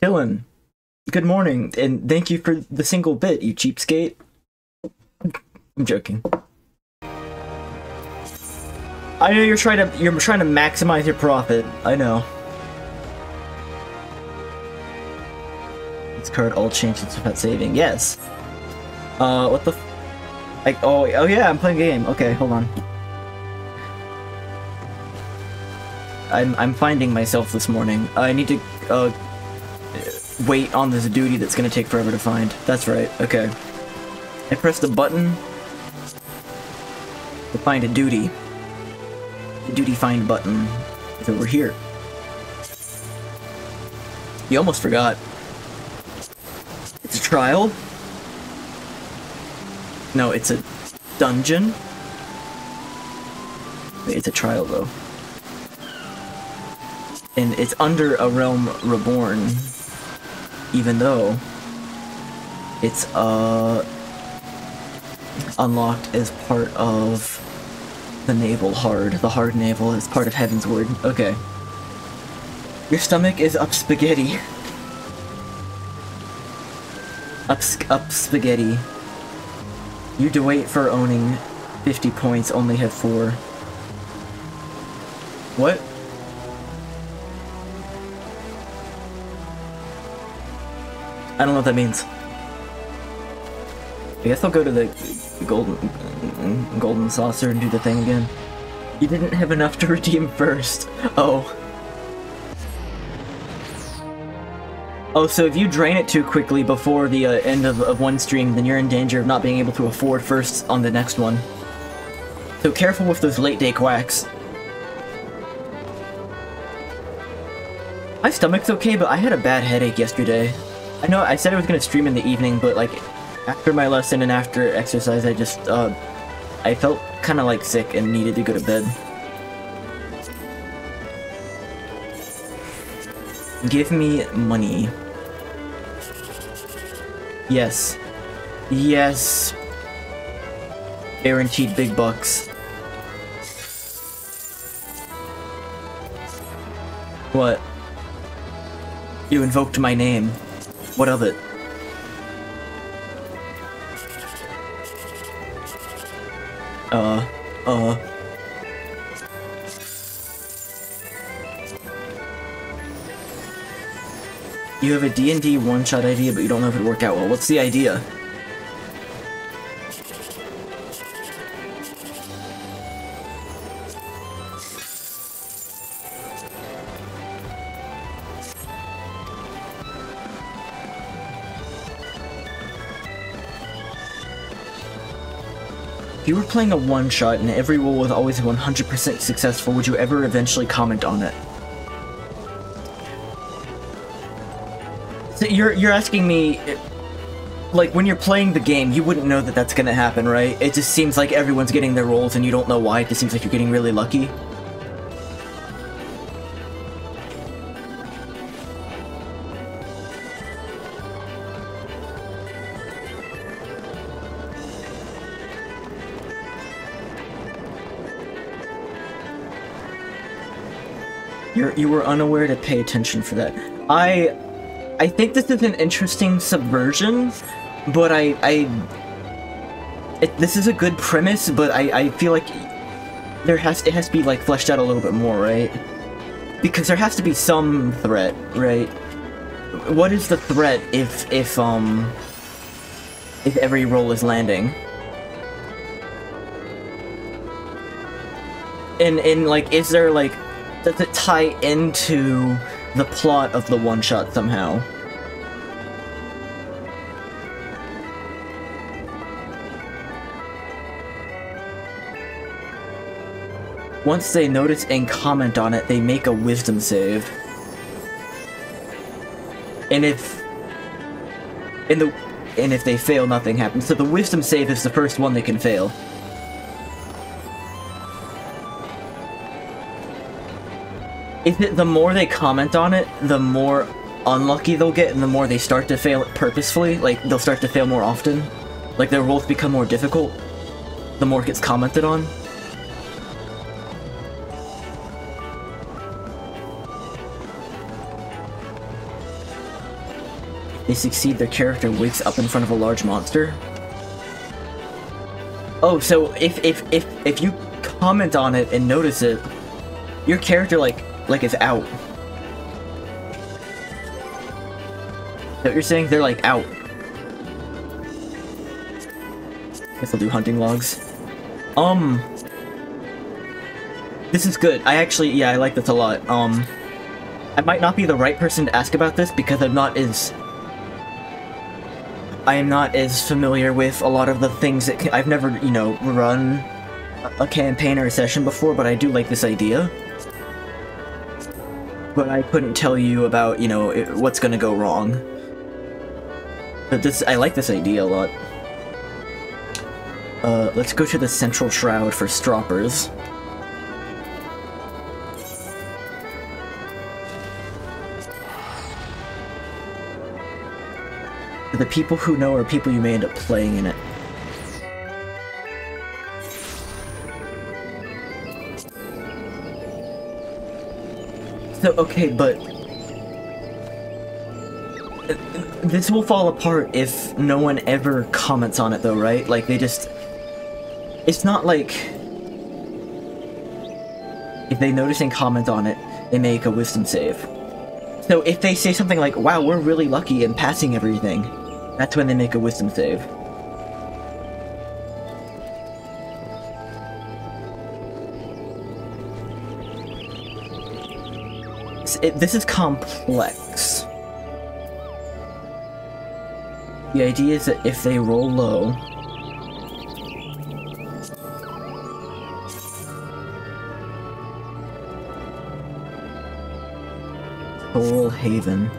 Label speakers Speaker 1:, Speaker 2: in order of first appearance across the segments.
Speaker 1: Dylan, good morning, and thank you for the single bit, you cheapskate. I'm joking. I know you're trying to maximize your profit. I know. This card all changes without saving. Yes. What the? Oh yeah, I'm playing a game. Okay, hold on. I'm finding myself this morning. I need to wait on this duty that's gonna take forever to find. That's right. Okay. I pressed the button to find a duty. The duty find button is over here. You almost forgot. It's a trial. No, it's a dungeon. Wait, it's a trial though. And it's under a realm reborn, even though it's unlocked as part of the naval hard. The hard naval is part of Heavensward. Okay. Your stomach is up spaghetti. Up spaghetti. You wait for owning 50 points, only have 4. What? I don't know what that means. I guess I'll go to the golden saucer and do the thing again. You didn't have enough to redeem first. Oh. Oh, so if you drain it too quickly before the end of one stream, then you're in danger of not being able to afford first on the next one. So careful with those late day quacks. My stomach's okay, but I had a bad headache yesterday. I know I said I was gonna stream in the evening, but like after my lesson and after exercise, I just I felt kind of like sick and needed to go to bed. Give me money. Yes. Yes. Guaranteed big bucks. What? You invoked my name. What of it? You have a D&D one-shot idea, but you don't know if it'll work out well. What's the idea? If you were playing a one-shot and every roll was always 100% successful, would you ever eventually comment on it? So you're asking me, like, when you're playing the game, you wouldn't know that that's gonna happen, right? It just seems like everyone's getting their rolls and you don't know why. It just seems like you're getting really lucky. You were unaware to pay attention for that. I think this is an interesting subversion, but this is a good premise, but I feel like it has to be like fleshed out a little bit more, right? Because there has to be some threat, right? What is the threat if every roll is landing? And like, is there like, does it tie into the plot of the one-shot somehow? Once they notice and comment on it, they make a wisdom save. And if they fail, nothing happens. So the wisdom save is the first one they can fail. Is it the more they comment on it, the more unlucky they'll get, and the more they start to fail it purposefully? Like, they'll start to fail more often? Like, their rolls become more difficult? The more it gets commented on? they succeed, their character wakes up in front of a large monster. Oh, so if you comment on it and notice it, your character like is out. Is that what you're saying? They're like out. Guess I'll do hunting logs. This is good. I actually, yeah, I like this a lot. I might not be the right person to ask about this because I am not as familiar with a lot of the things that I've never, you know, run a campaign or a session before, but I do like this idea. But I couldn't tell you about, you know, what's gonna go wrong. But I like this idea a lot. Let's go to the Central Shroud for Stroppers. The people who know are people you may end up playing in it. So, okay, but this will fall apart if no one ever comments on it though, right? Like, they just... It's not like... If they notice and comment on it, they make a wisdom save. So if they say something like, wow, we're really lucky in passing everything, that's when they make a wisdom save. This is complex. The idea is that if they roll low, Soul Haven.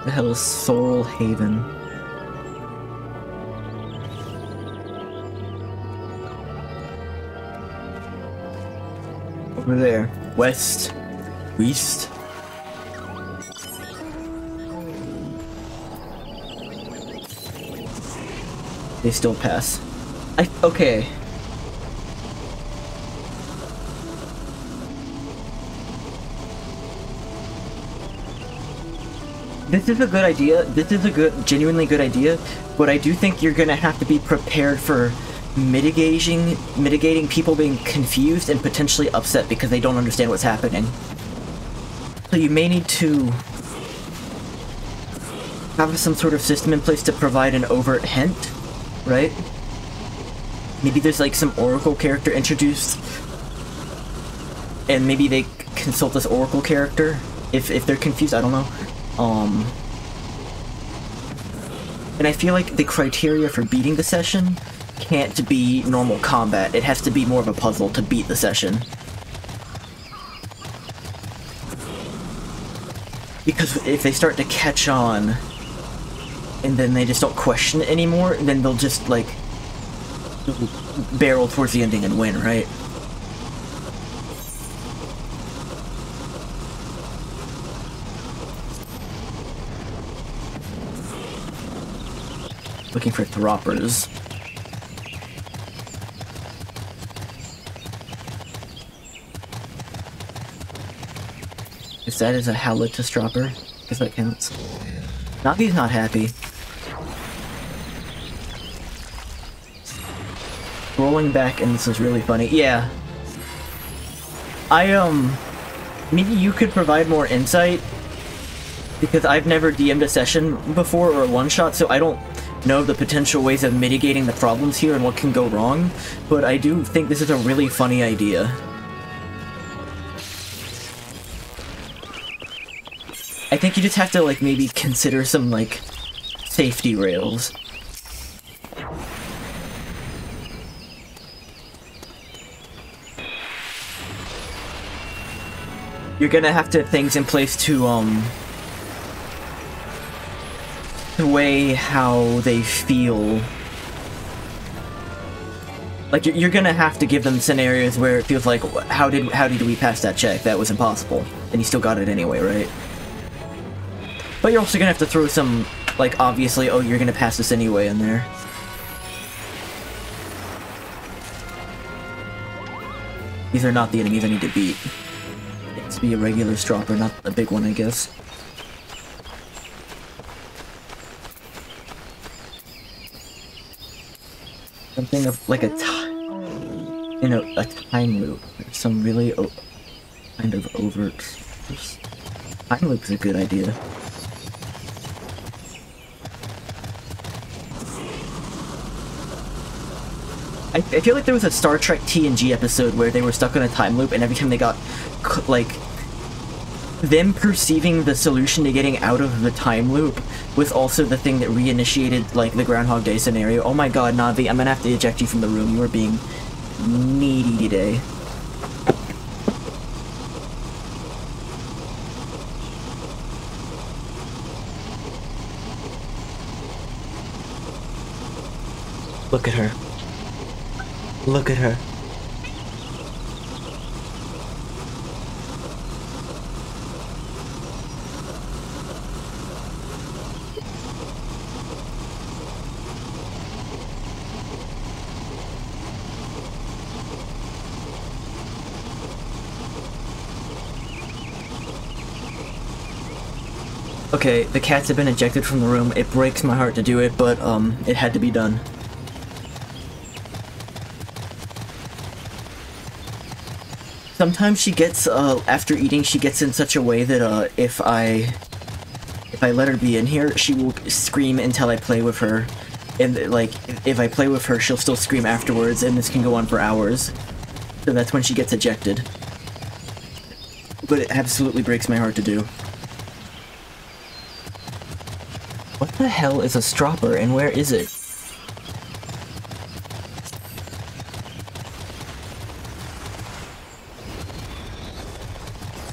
Speaker 1: The hell is Soul Haven? Over there. West. East. They still pass. Okay. This is a good idea. This is a genuinely good idea, but I do think you're gonna have to be prepared for mitigating people being confused and potentially upset because they don't understand what's happening. So you may need to have some sort of system in place to provide an overt hint, right? Maybe there's like some Oracle character introduced, and maybe they consult this Oracle character if they're confused, I don't know. And I feel like the criteria for beating the session can't be normal combat. It has to be more of a puzzle to beat the session. Because if they start to catch on, and then they just don't question it anymore, then they'll just, like, barrel towards the ending and win, right? Looking for throppers. If that is a Halitus dropper, guess that counts. Navi's not happy. Rolling back, and this is really funny. Yeah. Maybe you could provide more insight, because I've never DM'd a session before, or a one-shot, so I don't know the potential ways of mitigating the problems here and what can go wrong, but I do think this is a really funny idea. I think you just have to, like, maybe consider some, like, safety rails. You're gonna have to have things in place to, weigh how they feel. Like, you're gonna have to give them scenarios where it feels like, how did we pass that check? That was impossible. And you still got it anyway, right? But you're also gonna have to throw some, like, obviously, oh, you're gonna pass this anyway in there. These are not the enemies I need to beat. It needs to be a regular stropper, not a big one, I guess. Something of like a time loop. Some really kind of overt. Time loop is a good idea. I feel like there was a Star Trek TNG episode where they were stuck in a time loop, and every time they got, like, them perceiving the solution to getting out of the time loop was also the thing that reinitiated, like, the Groundhog Day scenario. Oh my god, Navi, I'm gonna have to eject you from the room. You are being needy today. Look at her. Look at her. Okay, the cats have been ejected from the room. It breaks my heart to do it, but it had to be done. Sometimes she gets, after eating, she gets in such a way that, if I let her be in here, she will scream until I play with her. And, like, if I play with her, she'll still scream afterwards, and this can go on for hours. So that's when she gets ejected. But it absolutely breaks my heart to do. What the hell is a stropper, and where is it?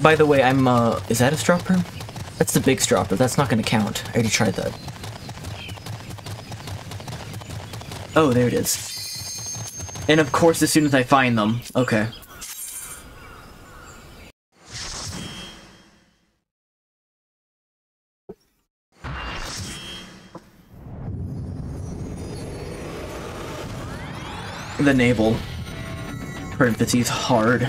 Speaker 1: By the way, is that a stropper? That's the big stropper, that's not gonna count. I already tried that. Oh, there it is. And of course, as soon as I find them. Okay. The navel. Parentheses, hard.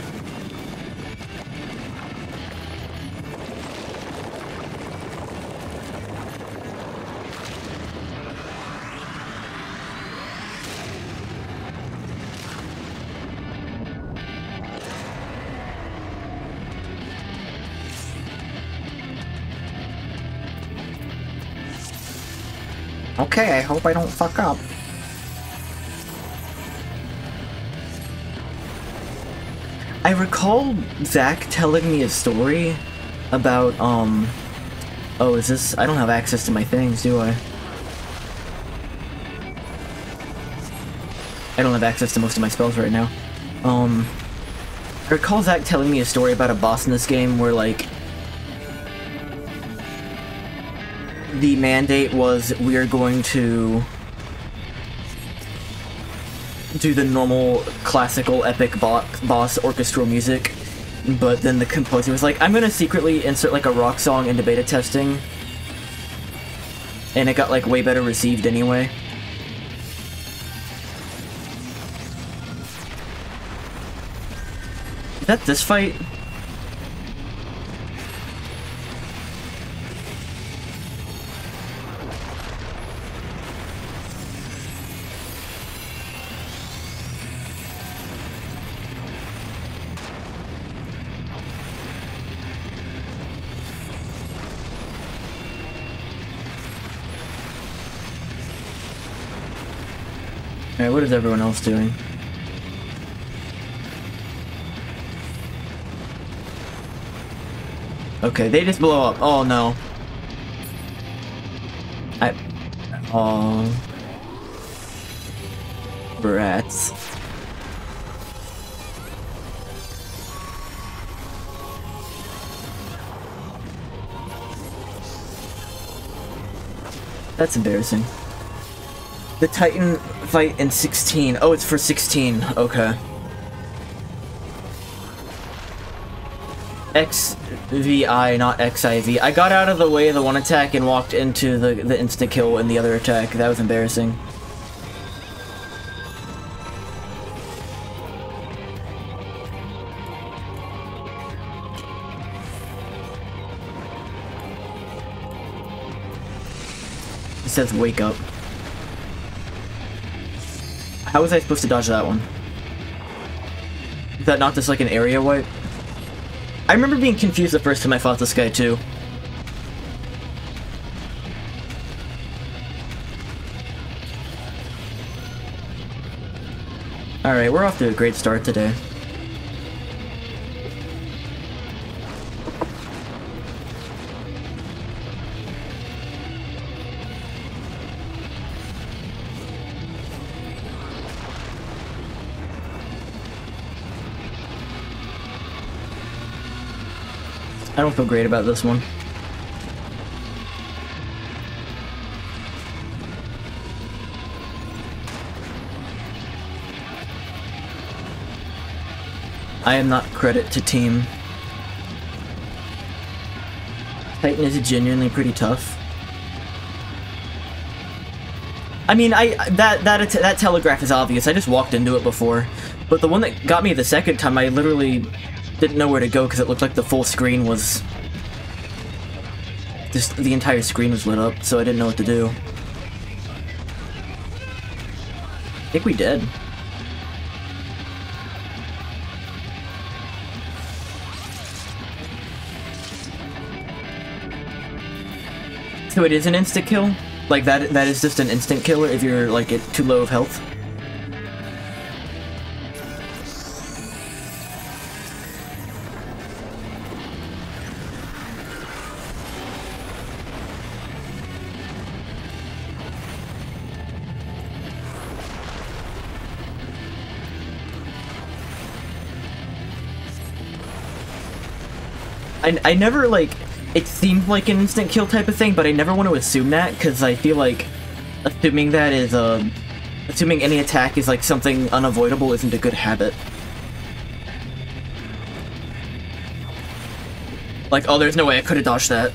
Speaker 1: Okay, I hope I don't fuck up. I recall Zach telling me a story about, oh, is this... I don't have access to my things, do I? I don't have access to most of my spells right now. I recall Zach telling me a story about a boss in this game where, like, the mandate was we're going to do the normal classical epic boss orchestral music, but then the composer was like, I'm gonna secretly insert like a rock song into beta testing, and it got like way better received anyway. Is that this fight? Alright, what is everyone else doing? Okay, they just blow up. Oh no. Oh. Brats. That's embarrassing. The Titan fight in 16. Oh, it's for 16. Okay. XVI, not XIV. I got out of the way of the one attack and walked into the insta-kill in the other attack. That was embarrassing. It says wake up. How was I supposed to dodge that one? Is that not just like an area wipe? I remember being confused the first time I fought this guy too. Alright, we're off to a great start today. I don't feel great about this one. I am not credit to team. Titan is genuinely pretty tough. I mean, that telegraph is obvious. I just walked into it before. But the one that got me the second time, I literally didn't know where to go because it looked like the full screen was... just the entire screen was lit up, so I didn't know what to do. I think we did. So it is an instant kill? Like that is just an instant killer if you're like at too low of health? I never, like, it seemed like an instant kill type of thing, but I never want to assume that, because I feel like assuming that is, assuming any attack is, like, something unavoidable isn't a good habit. Like, oh, there's no way I could have dodged that.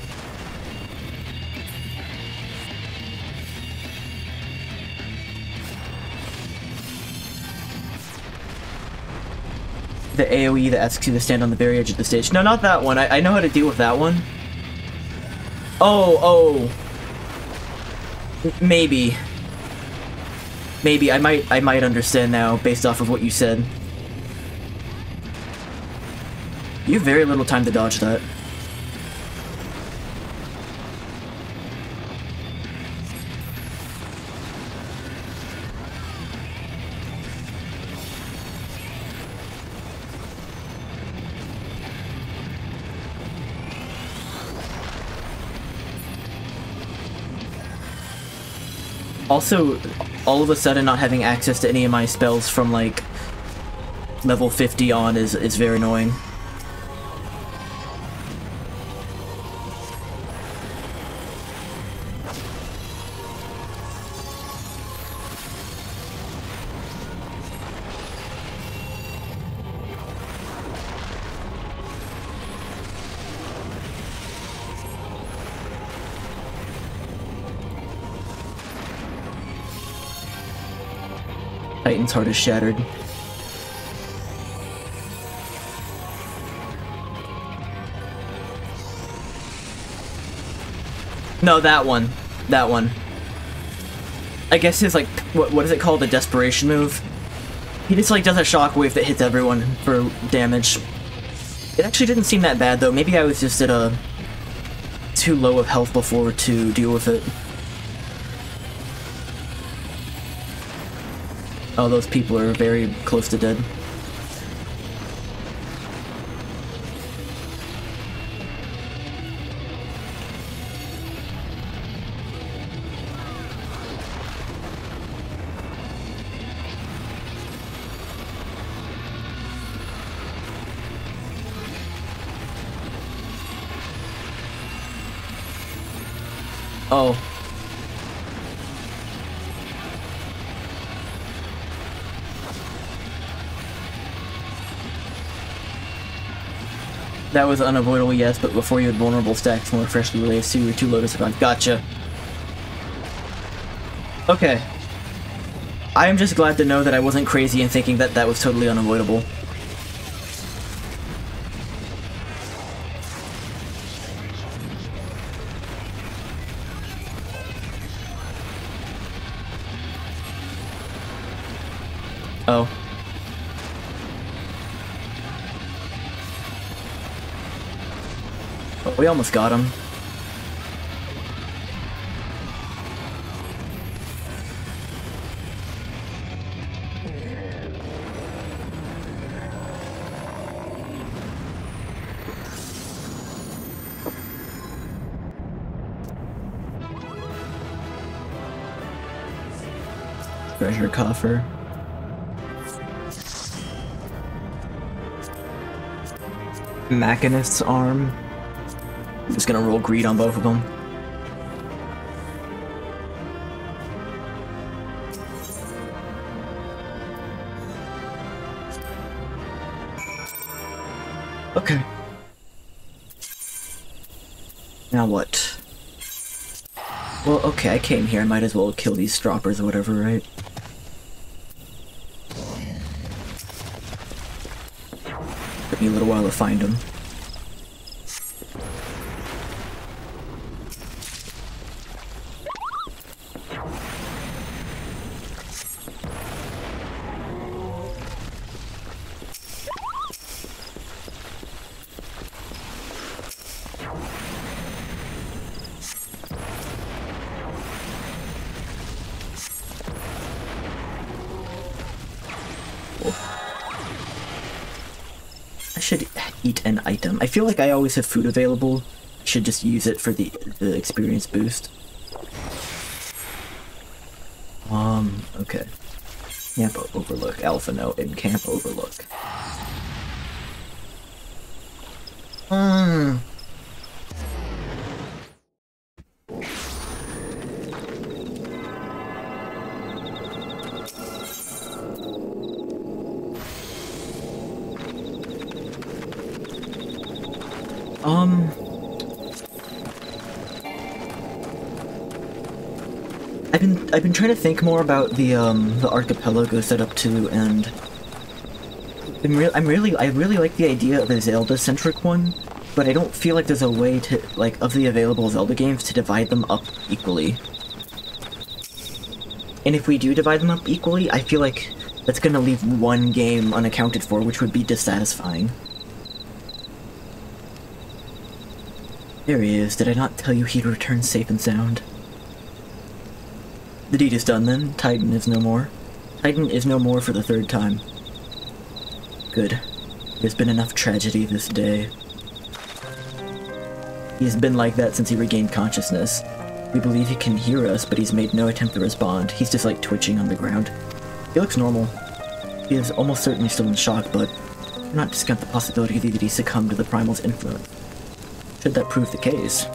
Speaker 1: The AoE that asks you to stand on the very edge of the stage. No, not that one. I know how to deal with that one. Oh. Maybe. Maybe. I might understand now, based off of what you said. You have very little time to dodge that. Also, all of a sudden not having access to any of my spells from, like, level 50 on is very annoying. Titan's heart is shattered. No, that one. That one. I guess his, like, what is it called? A desperation move? He just, like, does a shockwave that hits everyone for damage. It actually didn't seem that bad, though. Maybe I was just at a too low of health before to deal with it. Oh, those people are very close to dead. Oh. That was unavoidable, yes, but before you had vulnerable stacks more freshly released, so you were too low to survive. Gotcha. Okay. I am just glad to know that I wasn't crazy in thinking that that was totally unavoidable. Oh. Oh, we almost got him. Treasure coffer. Machinist's arm. I'm just gonna roll greed on both of them. Okay. Now what? Well, okay, I came here. I might as well kill these stroppers or whatever, right? Took me a little while to find them. I should eat an item. I feel like I always have food available. I should just use it for the experience boost. Okay. Camp Overlook. Alpha Note and Camp Overlook. I've been trying to think more about the archipelago setup too, and I really like the idea of a Zelda-centric one, but I don't feel like there's a way to, like, of the available Zelda games, to divide them up equally. And if we do divide them up equally, I feel like that's gonna leave one game unaccounted for, which would be dissatisfying. There he is. Did I not tell you he'd return safe and sound? The deed is done then. Titan is no more. Titan is no more for the third time. Good. There's been enough tragedy this day. He's been like that since he regained consciousness. We believe he can hear us, but he's made no attempt to respond. He's just like twitching on the ground. He looks normal. He is almost certainly still in shock, but do not discount the possibility that he succumbed to the Primal's influence. Should that prove the case,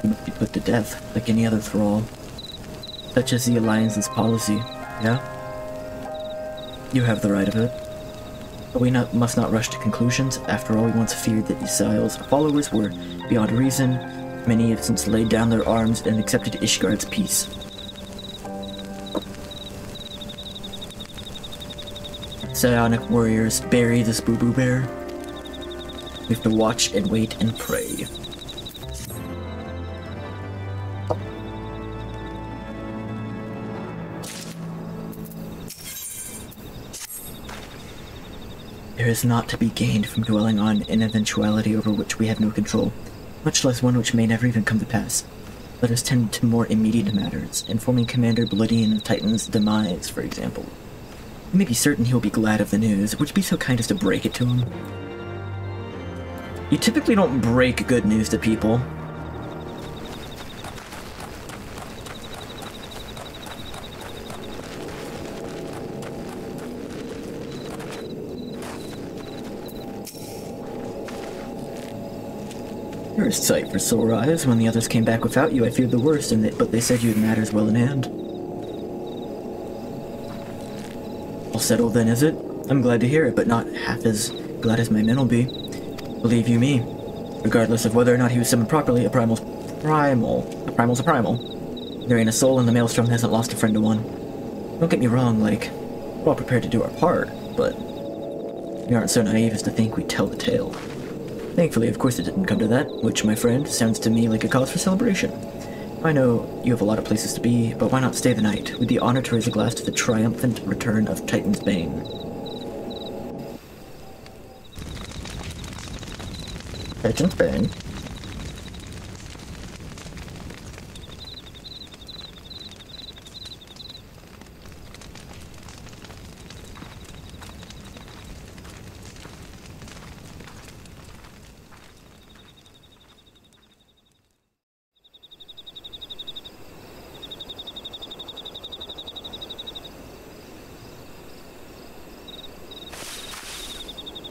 Speaker 1: he must be put to death, like any other thrall. Such is the Alliance's policy, yeah? You have the right of it. But we must not rush to conclusions. After all, we once feared that Isile's followers were beyond reason. Many have since laid down their arms and accepted Ishgard's peace. Psionic warriors, bury this boo-boo bear. We have to watch and wait and pray. There is naught to be gained from dwelling on an eventuality over which we have no control, much less one which may never even come to pass. Let us tend to more immediate matters, informing Commander Bloodian of Titan's demise, for example. You may be certain he will be glad of the news. Would you be so kind as to break it to him? You typically don't break good news to people. You're a sight for sore eyes. When the others came back without you, I feared the worst, but they said you had matters well in hand. All settled then, is it? I'm glad to hear it, but not half as glad as my men will be. Believe you me, regardless of whether or not he was summoned properly, a primal's a primal. There ain't a soul in the Maelstrom that hasn't lost a friend to one. Don't get me wrong, like, we're all prepared to do our part, but we aren't so naive as to think we'd tell the tale. Thankfully, of course, it didn't come to that, which, my friend, sounds to me like a cause for celebration. I know you have a lot of places to be, but why not stay the night? We'd be honored to raise a glass to the triumphant return of Titan's Bane. Titan's Bane?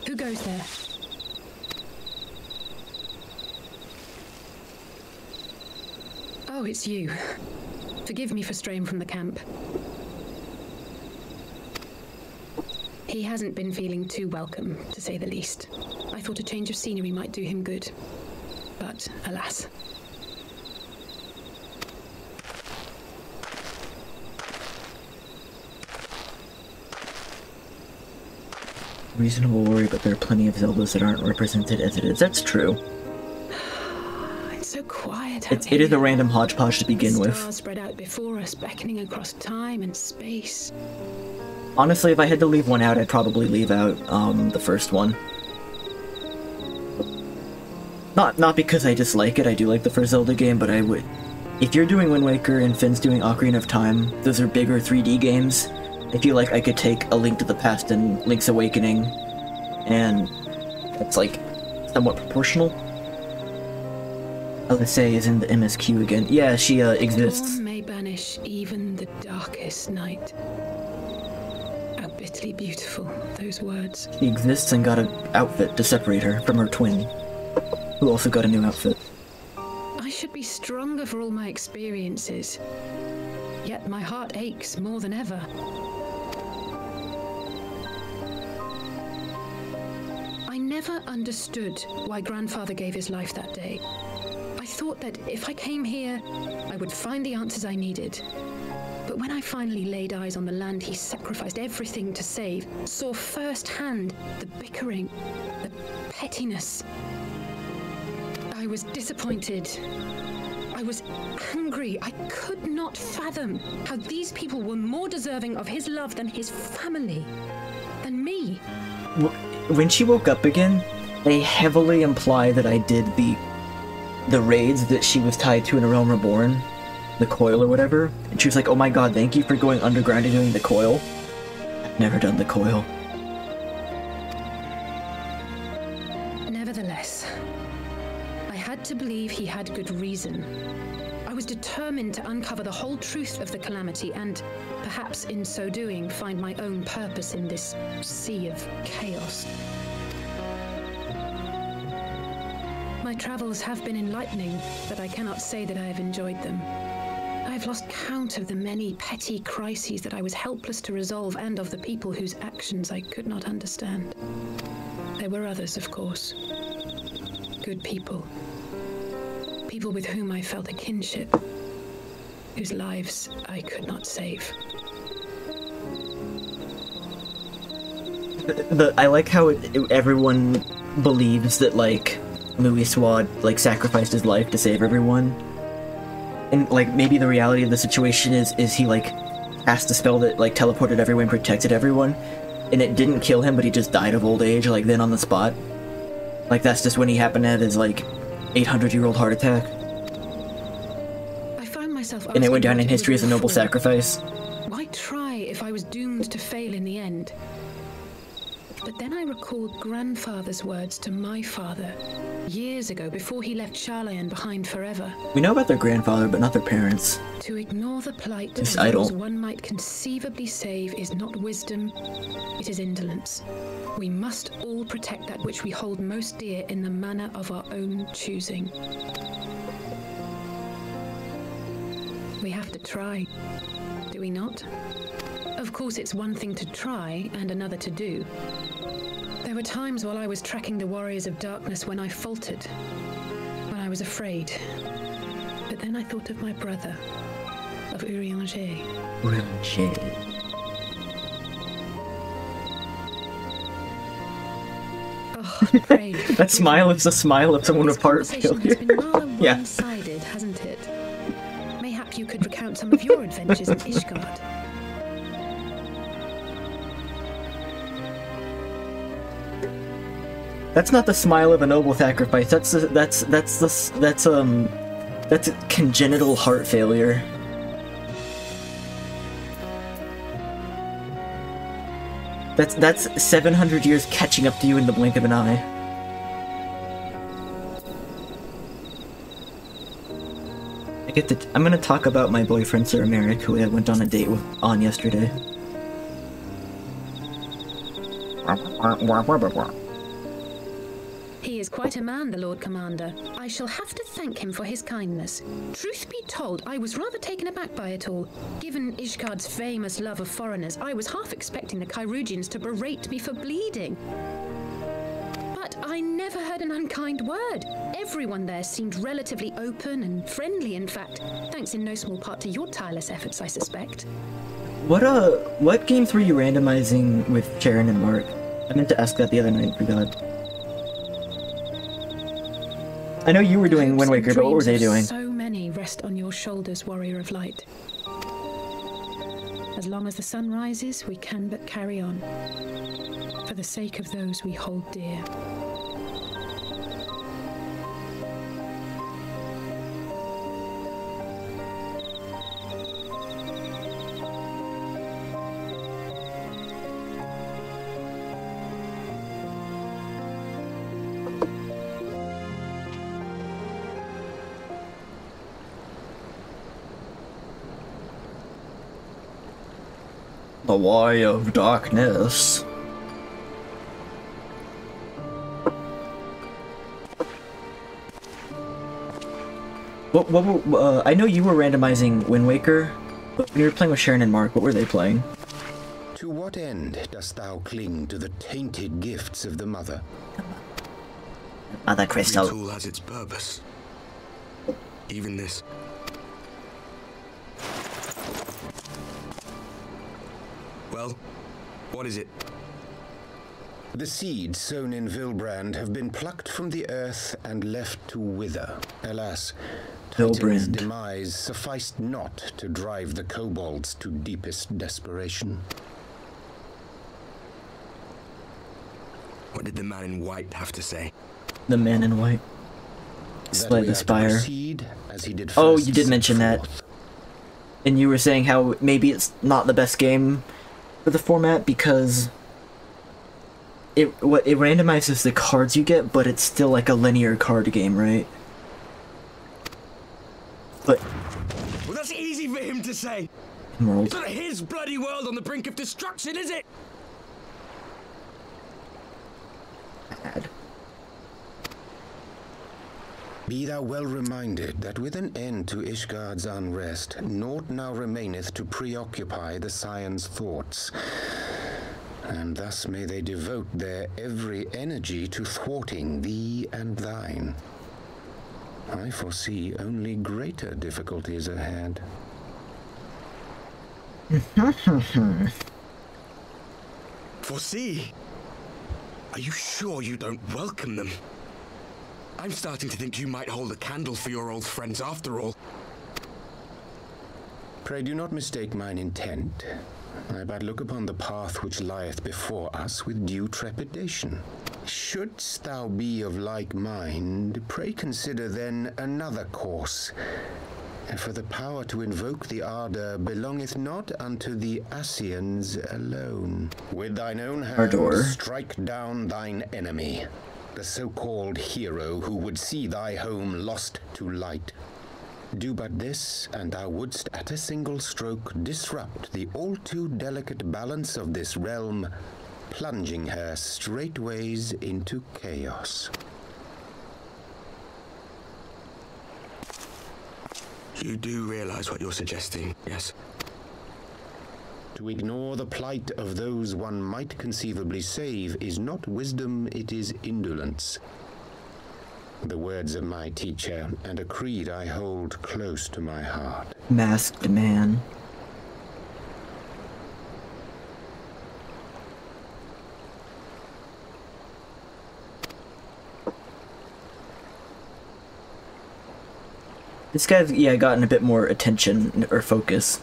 Speaker 2: Who goes there? Oh, it's you. Forgive me for straying from the camp. He hasn't been feeling too welcome, to say the least. I thought a change of scenery might do him good. But, alas.
Speaker 1: Reasonable worry, but there are plenty of Zeldas that aren't represented as it is. That's true.
Speaker 2: It's so quiet.
Speaker 1: It is a random hodgepodge to begin with.
Speaker 2: Stars spread out before us, beckoning across time and space.
Speaker 1: Honestly, if I had to leave one out, I'd probably leave out the first one. Not because I dislike it. I do like the first Zelda game, but I would. If you're doing Wind Waker and Finn's doing Ocarina of Time, those are bigger 3D games. I feel like I could take A Link to the Past and Link's Awakening, and that's like somewhat proportional. Alysse is in the MSQ again. Yeah, she exists.
Speaker 2: Dawn may banish even the darkest night. How bitterly beautiful, those words.
Speaker 1: She exists and got an outfit to separate her from her twin, who also got a new outfit.
Speaker 2: I should be stronger for all my experiences, yet my heart aches more than ever. I never understood why Grandfather gave his life that day. I thought that if I came here, I would find the answers I needed. But when I finally laid eyes on the land he sacrificed everything to save, saw firsthand the bickering, the pettiness, I was disappointed. I was angry. I could not fathom how these people were more deserving of his love than his family, than me.
Speaker 1: When she woke up again, they heavily imply that I did the raids that she was tied to in A Realm Reborn, the coil or whatever, and she was like, oh my god, thank you for going underground and doing the coil. I've never done the coil.
Speaker 2: Nevertheless, I had to believe he had good reason. I was determined to uncover the whole truth of the calamity and, perhaps in so doing, find my own purpose in this sea of chaos. My travels have been enlightening, but I cannot say that I have enjoyed them. I have lost count of the many petty crises that I was helpless to resolve and of the people whose actions I could not understand. There were others, of course. Good people. People with whom I felt a kinship, whose lives I could not save.
Speaker 1: I like how everyone believes that, like, Heavensward, like, sacrificed his life to save everyone. And, like, maybe the reality of the situation is he, like, cast a spell that, like, teleported everyone, protected everyone, and it didn't kill him, but he just died of old age, like, then on the spot. Like, that's just when he happened to have his, like, 800-year-old heart attack.
Speaker 2: I found myself
Speaker 1: and it went down in history as a noble sacrifice.
Speaker 2: Why try if I was doomed to fail in the end? But then I recalled Grandfather's words to my father, years ago, before he left Sharlayan behind forever.
Speaker 1: We know about their grandfather, but not their parents.
Speaker 2: To ignore the plight of
Speaker 1: I
Speaker 2: those
Speaker 1: don't.
Speaker 2: one might conceivably save is not wisdom, it is indolence. We must all protect that which we hold most dear in the manner of our own choosing. We have to try, do we not? Of course, it's one thing to try and another to do. There were times while I was tracking the warriors of darkness when I faltered, when I was afraid. But then I thought of my brother, of Urianger.
Speaker 1: Urianger.
Speaker 2: Oh, pray.
Speaker 1: That smile is the smile of someone with heart failure.
Speaker 2: It's been rather
Speaker 1: Yeah.
Speaker 2: one-sided, hasn't it? recount some of your adventures in Ishgard.
Speaker 1: That's not the smile of a noble sacrifice. That's congenital heart failure. That's 700 years catching up to you in the blink of an eye. I'm gonna talk about my boyfriend Sir Merrick, who I went on a date on yesterday.
Speaker 2: He is quite a man, the Lord Commander. I shall have to thank him for his kindness. Truth be told, I was rather taken aback by it all. Given Ishgard's famous love of foreigners, I was half expecting the Kyrugians to berate me for bleeding. But I never heard an unkind word. Everyone there seemed relatively open and friendly, in fact, thanks in no small part to your tireless efforts, I suspect.
Speaker 1: What games were you randomizing with Sharon and Mark? I meant to ask that the other night, forgot. I know you were doing Wind Waker, but what were they doing?
Speaker 2: So many rest on your shoulders, Warrior of Light. As long as the sun rises, we can but carry on. For the sake of those we hold dear.
Speaker 1: The Way of Darkness. I know you were randomizing Wind Waker, but when you were playing with Sharon and Mark, what were they playing?
Speaker 3: To what end dost thou cling to the tainted gifts of the Mother?
Speaker 1: Mother Crystal.
Speaker 4: Every tool has its purpose. Even this. Well, what is it?
Speaker 3: The seeds sown in Vilbrand have been plucked from the earth and left to wither. Alas, Titan's demise sufficed not to drive the kobolds to deepest desperation.
Speaker 4: What did the man in white have to say?
Speaker 1: The man in white. Slay the Spire. Oh, you did mention that. And you were saying how maybe it's not the best game for the format because it randomizes the cards you get, but it's still like a linear card game, right? But
Speaker 4: well, that's easy for him to say.
Speaker 1: Emerald.
Speaker 4: It's not his bloody world on the brink of destruction, is it?
Speaker 1: Bad.
Speaker 3: Be thou well reminded that with an end to Ishgard's unrest, naught now remaineth to preoccupy the Scion's thoughts. And thus may they devote their every energy to thwarting thee and thine. I foresee only greater difficulties ahead.
Speaker 4: Foresee? Are you sure you don't welcome them? I'm starting to think you might hold a candle for your old friends after all.
Speaker 3: Pray do not mistake mine intent. I but look upon the path which lieth before us with due trepidation. Shouldst thou be of like mind, pray consider then another course. For the power to invoke the ardor belongeth not unto the Ascians alone. With thine own hand strike down thine enemy, the so-called hero who would see thy home lost to light. Do but this, and thou wouldst at a single stroke disrupt the all-too delicate balance of this realm, plunging her straightways into chaos.
Speaker 4: You do realize what you're suggesting, yes?
Speaker 3: To ignore the plight of those one might conceivably save is not wisdom, it is indolence. The words of my teacher, and a creed I hold close to my heart.
Speaker 1: Masked man. This guy's, yeah, gotten a bit more attention or focus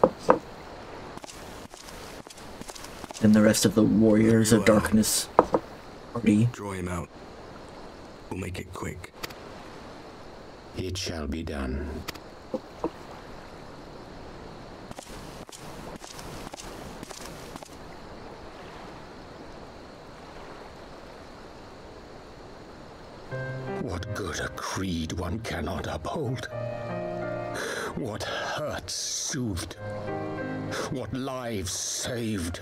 Speaker 1: than the rest of the Warriors of Darkness party.
Speaker 4: Draw him out. We'll make it quick.
Speaker 3: It shall be done. What good a creed one cannot uphold? What hurts soothed? What lives saved?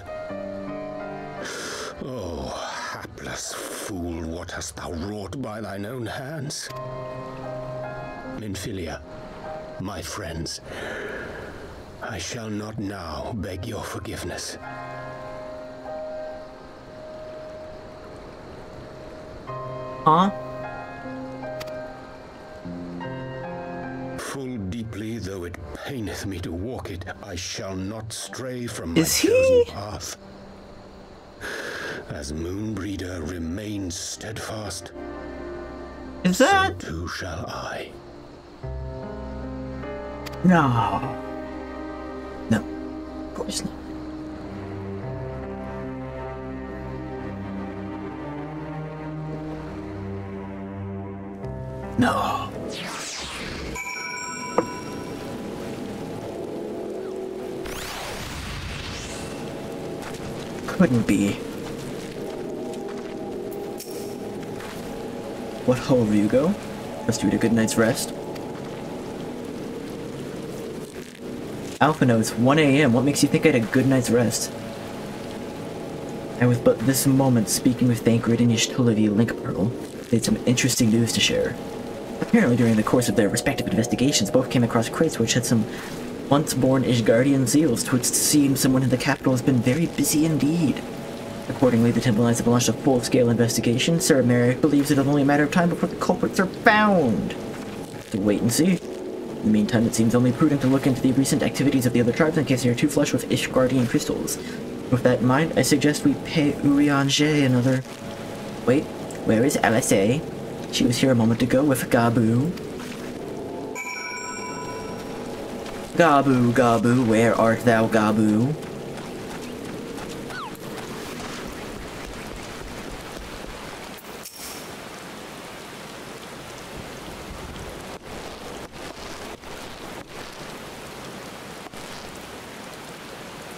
Speaker 3: Oh, hapless fool, what hast thou wrought by thine own hands? Minfilia, my friends, I shall not now beg your forgiveness.
Speaker 1: Huh?
Speaker 3: Full deeply though it paineth me to walk it, I shall not stray from my
Speaker 1: Is he?
Speaker 3: chosen path. As Moonbreeder remains steadfast,
Speaker 1: Is that?
Speaker 3: so too shall I.
Speaker 1: No. No. Of course not. No. Couldn't be. What hole will you go? Must you eat a good night's rest? Alpha notes, 1 AM. What makes you think I had a good night's rest? I was but this moment speaking with Thancred and Y'shtola Link Pearl. They had some interesting news to share. Apparently during the course of their respective investigations, both came across crates which had some once-born Ishgardian zeals. Twixt seems someone in the capital has been very busy indeed. Accordingly, the Temple Knights have launched a full-scale investigation. Sir Merrick believes it is only a matter of time before the culprits are found. To wait and see. In the meantime, it seems only prudent to look into the recent activities of the other tribes in case they are too flush with Ishgardian crystals. With that in mind, I suggest we pay Urianger another... Wait, where is LSA? She was here a moment ago with Gabu. Gabu, Gabu, where art thou, Gabu?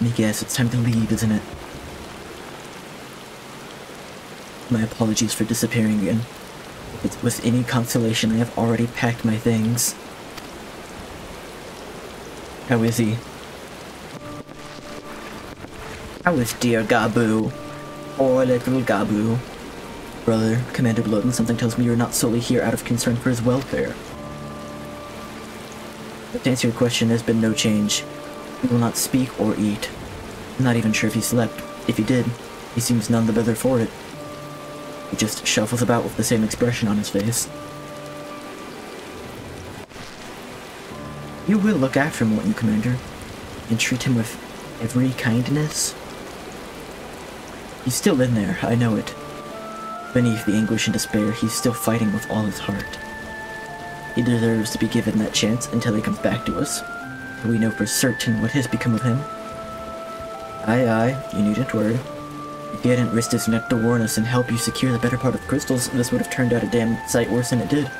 Speaker 1: I guess it's time to leave, isn't it? My apologies for disappearing again. If it was any consolation, I have already packed my things. How is he? How is dear Gabu? Poor little Gabu. Brother, Commander Bloden, something tells me you're not solely here out of concern for his welfare. But to answer your question, there's been no change. He will not speak or eat. I'm not even sure if he slept. If he did, he seems none the better for it. He just shuffles about with the same expression on his face. You will look after him, won't you, Commander? And treat him with every kindness? He's still in there, I know it. Beneath the anguish and despair, he's still fighting with all his heart. He deserves to be given that chance until he comes back to us. We know for certain what has become of him. Aye, aye, you needn't worry. If he hadn't risked his neck to warn us and help you secure the better part of the crystals, this would have turned out a damn sight worse than it did.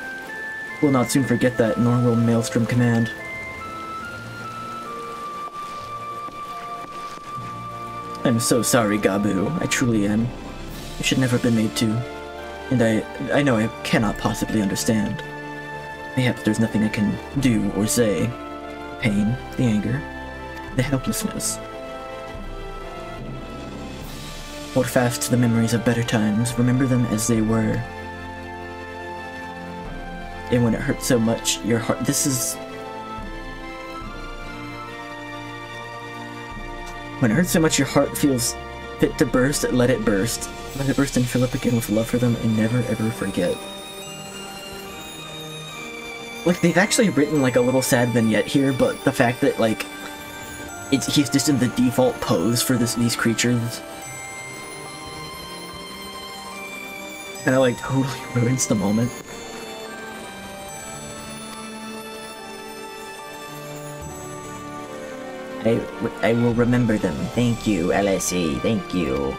Speaker 1: We'll not soon forget that, nor will Maelstrom Command. I'm so sorry, Gabu. I truly am. You should never have been made to. And I know I cannot possibly understand. Mayhaps there's nothing I can do or say. The pain, the anger, the helplessness. Hold fast to the memories of better times. Remember them as they were. And when it hurts so much, your heart... This is... When it hurts so much your heart feels fit to burst, let it burst. Let it burst and fill up again with love for them and never ever forget. Like, they've actually written, like, a little sad vignette here, but the fact that, like, he's just in the default pose for these creatures kinda, like, totally ruins the moment. I will remember them. Thank you, LSE. Thank you.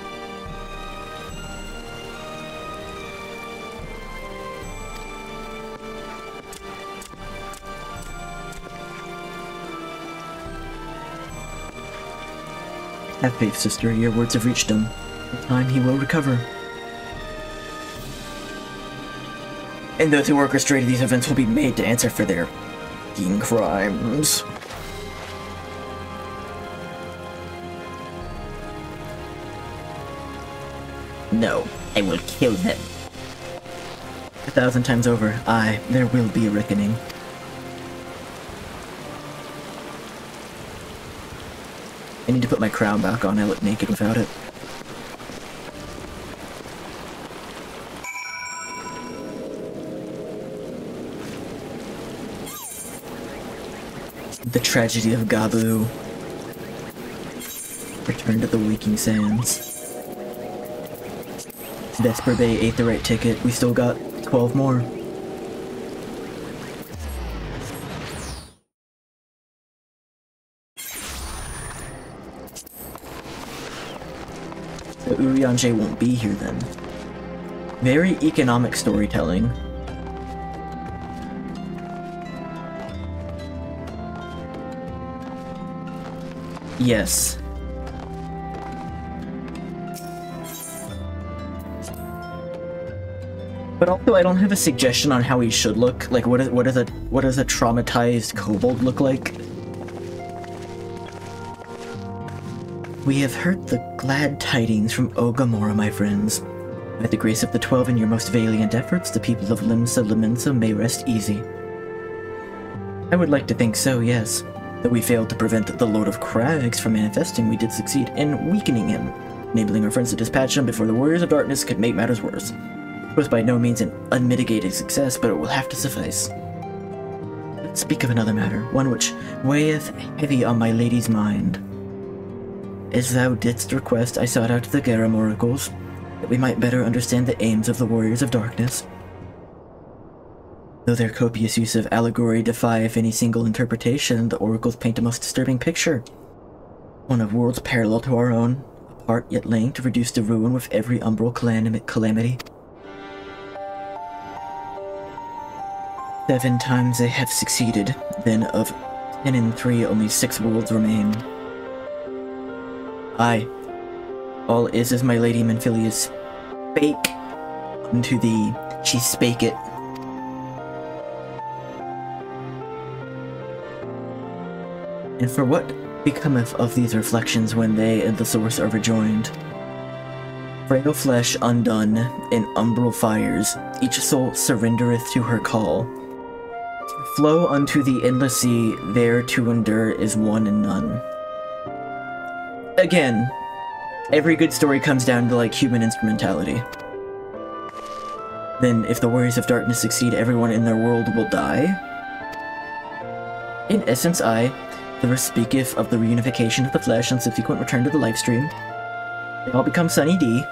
Speaker 1: Have faith, sister. Your words have reached him. In time, he will recover. And those who orchestrated these events will be made to answer for their fucking crimes. No, I will kill them. 1,000 times over, aye, there will be a reckoning. I need to put my crown back on. I look naked without it. The tragedy of Gabu. Return to the Waking Sands. Vesper Bay ate the right ticket. We still got 12 more. So Urianger won't be here then. Very economic storytelling. Yes. But also, I don't have a suggestion on how he should look. Like, what does a traumatized kobold look like? We have heard the glad tidings from Ogamora, my friends. By the grace of the 12 and your most valiant efforts, the people of Limsa Limensa may rest easy. I would like to think so, yes. Though we failed to prevent the Lord of Crags from manifesting, we did succeed in weakening him, enabling our friends to dispatch him before the Warriors of Darkness could make matters worse. It was by no means an unmitigated success, but it will have to suffice. Let's speak of another matter, one which weigheth heavy on my lady's mind. As thou didst request, I sought out the Garam oracles, that we might better understand the aims of the Warriors of Darkness. Though their copious use of allegory defieth any single interpretation, the oracles paint a most disturbing picture. One of worlds parallel to our own, apart yet linked, reduced to ruin with every umbral calamity. 7 times they have succeeded, then of 10 and 3 only 6 worlds remain. Aye, all is as my lady Menphilius spake unto thee, she spake it. And for what becometh of these reflections when they and the source are rejoined? Frail flesh undone in umbral fires, each soul surrendereth to her call. To flow unto the endless sea, there to endure is one and none. Again, every good story comes down to, like, human instrumentality. Then, if the Warriors of Darkness succeed, everyone in their world will die? In essence, the verse speaketh of the reunification of the flesh and subsequent return to the lifestream. They all become Sunny D.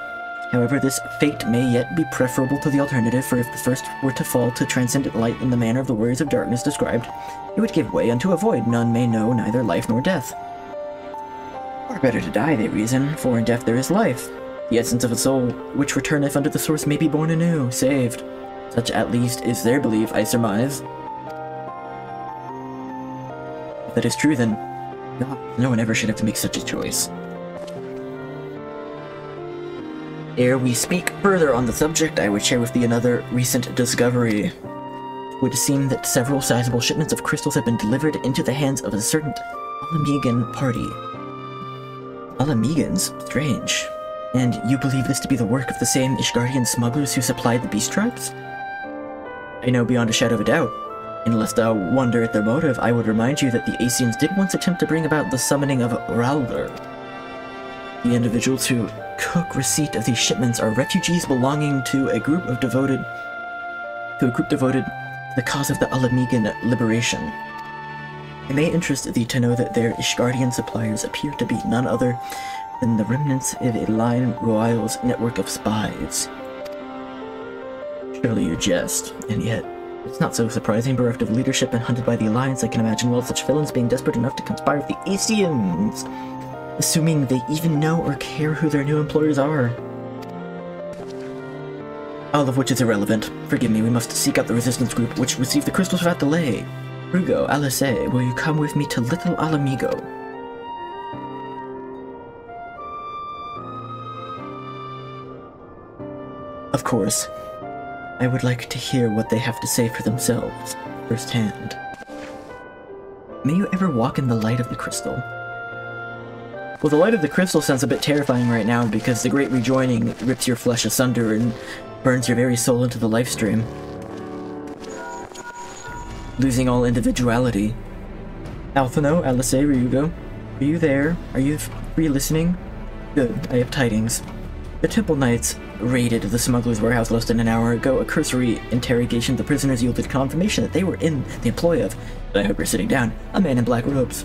Speaker 1: However, this fate may yet be preferable to the alternative, for if the first were to fall to transcendent light in the manner of the Warriors of Darkness described, it would give way unto a void none may know, neither life nor death. Or better to die, they reason, for in death there is life. The essence of a soul, which returneth unto the source, may be born anew, saved. Such at least is their belief, I surmise. If that is true, then no one ever should have to make such a choice. Ere we speak further on the subject, I would share with thee another recent discovery. It would seem that several sizable shipments of crystals have been delivered into the hands of a certain Alamegan party. Alamegans? Strange. And you believe this to be the work of the same Ishgardian smugglers who supplied the beast tribes? I know beyond a shadow of a doubt. And lest thou wonder at their motive, I would remind you that the Asians did once attempt to bring about the summoning of Rauler. The individuals who took receipt of these shipments are refugees belonging to a group devoted to the cause of the Alamegan liberation. It may interest thee to know that their Ishgardian suppliers appear to be none other than the remnants of Elaine Royal's network of spies. Surely you jest, and yet It's not so surprising. Bereft of leadership and hunted by the Alliance, I can imagine well such villains being desperate enough to conspire with the Asians, assuming they even know or care who their new employers are. All of which is irrelevant. Forgive me, we must seek out the resistance group, which received the crystals without delay. Rugo, Alice, will you come with me to Little Alamigo? Of course. I would like to hear what they have to say for themselves, firsthand. May you ever walk in the light of the crystal. Well, the light of the crystal sounds a bit terrifying right now because the Great Rejoining rips your flesh asunder and burns your very soul into the life stream, losing all individuality. Alphino, Alice, Ryugo, are you there? Are you free listening? Good, I have tidings. The Temple Knights raided the smuggler's warehouse less than an hour ago. A cursory interrogation of the prisoners yielded confirmation that they were in the employ of, but I hope you're sitting down, a man in black robes.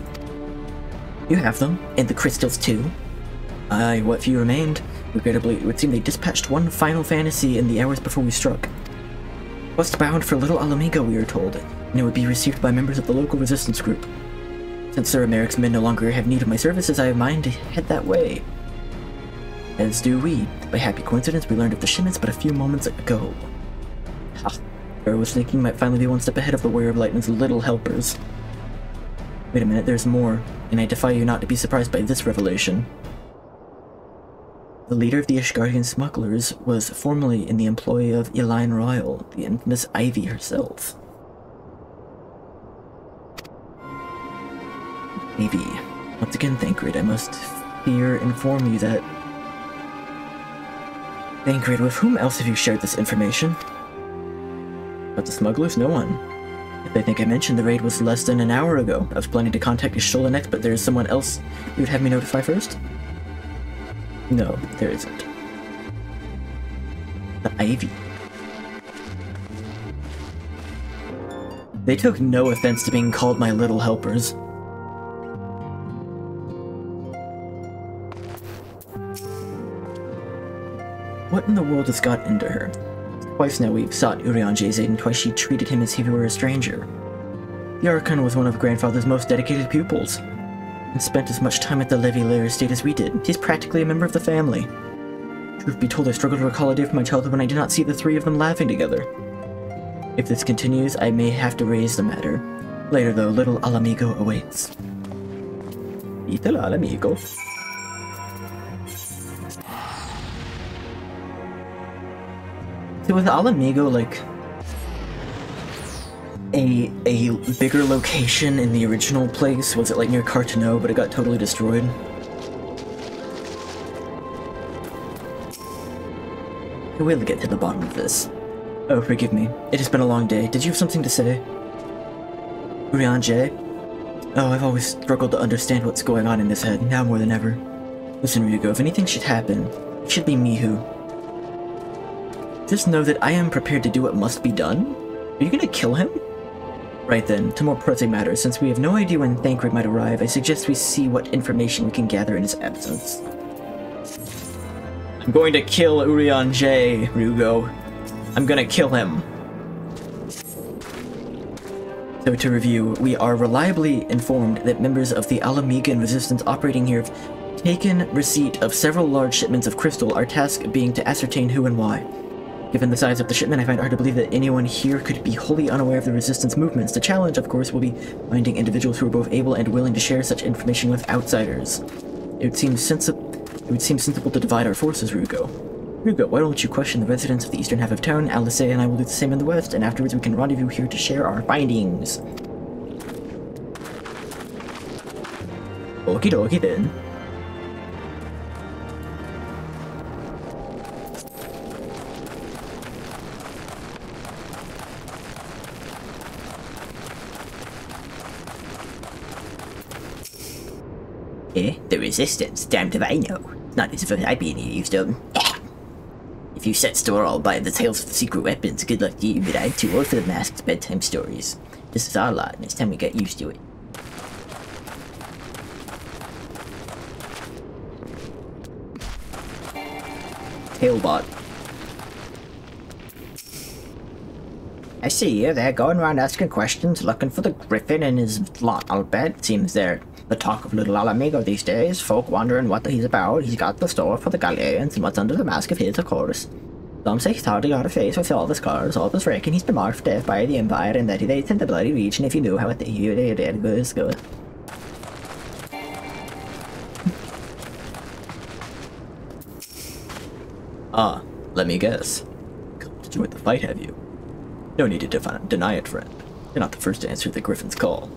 Speaker 1: You have them, and the crystals too? Aye, what few remained. Regrettably, it would seem they dispatched one final fantasy in the hours before we struck. Westbound for Little Alamigo, we are told, and it would be received by members of the local resistance group. Since Sir Americ's men no longer have need of my services, I have mind to head that way. As do we. By happy coincidence, we learned of the shipments but a few moments ago. Ha! I was thinking might finally be one step ahead of the Warrior of Lightning's little helpers. Wait a minute, there's more, and I defy you not to be surprised by this revelation. The leader of the Ishgardian smugglers was formerly in the employ of Elaine Royal, the infamous Ivy herself. Ivy. Once again, Thancred, I must fear inform you that... Thancred, with whom else have you shared this information? About the smugglers? No one. If they think I mentioned the raid was less than an hour ago, I was planning to contact Ishola next, but there's someone else you would have me notify first? No, there isn't. The Ivy. They took no offense to being called my little helpers. What in the world has got into her? Twice now we've sought Urianje's aid, and twice she treated him as if he were a stranger. The Archon was one of Grandfather's most dedicated pupils, and spent as much time at the Levy Lair estate as we did. He's practically a member of the family. Truth be told, I struggle to recall a day from my childhood when I did not see the three of them laughing together. If this continues, I may have to raise the matter. Later, though, Little Alamigo awaits. Little Alamigo? So with Alamigo, like, a bigger location in the original place? Was it like near Cartano, but it got totally destroyed? I will get to the bottom of this. Oh, forgive me. It has been a long day. Did you have something to say? Urianje? Oh, I've always struggled to understand what's going on in his head, now more than ever. Listen, Ryugo, if anything should happen, it should be me who... Just know that I am prepared to do what must be done. Are you gonna kill him? Right then, to more pressing matters, since we have no idea when Thancred might arrive, I suggest we see what information we can gather in his absence. I'm going to kill Urianje, Ryugo. I'm gonna kill him. So to review, we are reliably informed that members of the Alamigan resistance operating here have taken receipt of several large shipments of crystal, our task being to ascertain who and why. Given the size of the shipment, I find it hard to believe that anyone here could be wholly unaware of the resistance movements. The challenge, of course, will be finding individuals who are both able and willing to share such information with outsiders. It would seem sensible to divide our forces, Ryugo. Ryugo, why don't you question the residents of the eastern half of town? Alice and I will do the same in the west, and afterwards we can rendezvous here to share our findings. Okie dokie then. The resistance, damned if I know. Not as if I'd be any use to them. If you set store all by the tales of the secret weapons, good luck to you, but I'm too old for the masked bedtime stories. This is our lot, and it's time we got used to it. Tailbot. I see you. They're going around asking questions, looking for the Griffin in his lot, I'll bet. Seems they're the talk of little Alamigo these days. Folk wondering what he's about. He's got the store for the Galleons, and what's under the mask of his, of course. Some say he's hardly got a face with all the scars, all this reckon he's been marked for death by the Empire, and that he lays in the bloody region if you knew how it is good. Ah, let me guess. Come to join the fight, have you? No need to deny it, friend. You're not the first to answer the Griffin's call.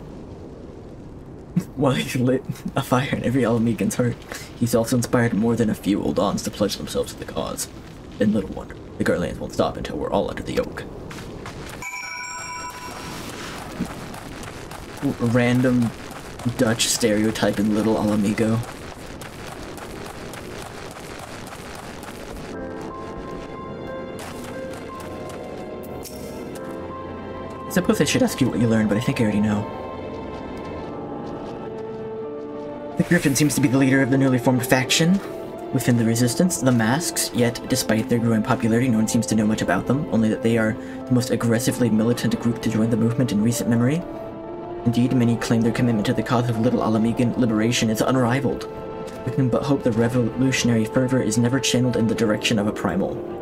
Speaker 1: While he lit a fire in every Alamigan's heart, he's also inspired more than a few old ons to pledge themselves to the cause. Then little wonder, the Garlands won't stop until we're all under the yoke. Random Dutch stereotype in little Alamigo. I suppose I should ask you what you learned, but I think I already know. The Griffin seems to be the leader of the newly formed faction within the Resistance, the Masks, yet despite their growing popularity, no one seems to know much about them, only that they are the most aggressively militant group to join the movement in recent memory. Indeed, many claim their commitment to the cause of Little Alamigan liberation is unrivaled. We can but hope the revolutionary fervor is never channeled in the direction of a primal.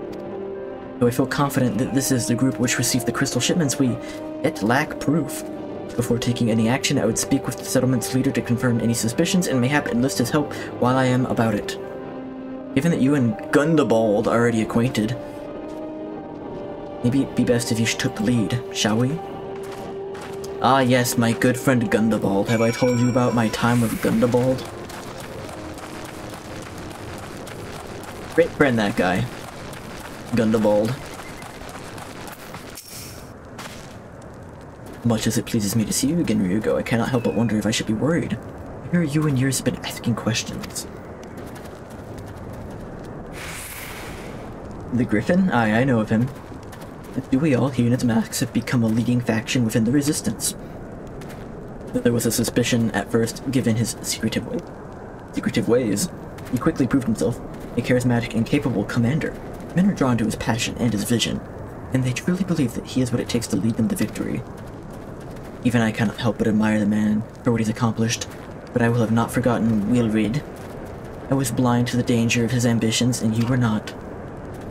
Speaker 1: Though I feel confident that this is the group which received the crystal shipments, we yet lack proof. Before taking any action, I would speak with the settlement's leader to confirm any suspicions and mayhap enlist his help while I am about it. Given that you and Gundabald are already acquainted, maybe it'd be best if you took the lead, shall we? Ah yes, my good friend Gundabald. Have I told you about my time with Gundabald? Great friend, that guy. Gundabald. Much as it pleases me to see you again, Ryugo, I cannot help but wonder if I should be worried. I hear you and yours have been asking questions. The Griffin? Aye, I know of him. But do we all here in its masks have become a leading faction within the Resistance? Though there was a suspicion at first, given his secretive ways, he quickly proved himself a charismatic and capable commander. Men are drawn to his passion and his vision, and they truly believe that he is what it takes to lead them to victory. Even I cannot help but admire the man for what he's accomplished, but I will have not forgotten Wilrid. I was blind to the danger of his ambitions, and you were not.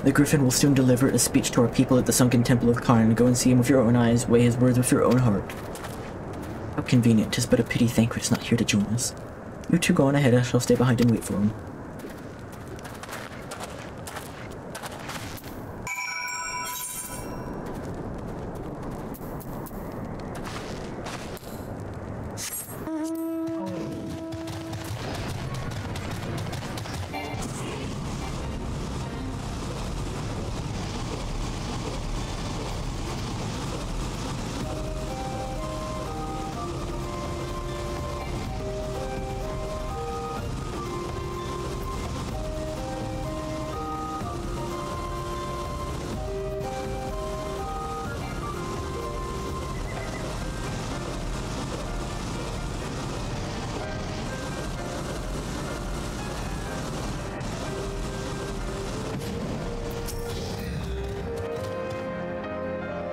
Speaker 1: The Griffin will soon deliver a speech to our people at the sunken temple of Karn. Go and see him with your own eyes, weigh his words with your own heart. How convenient, 'tis but a pity Thancred is not here to join us. You two go on ahead, I shall stay behind and wait for him.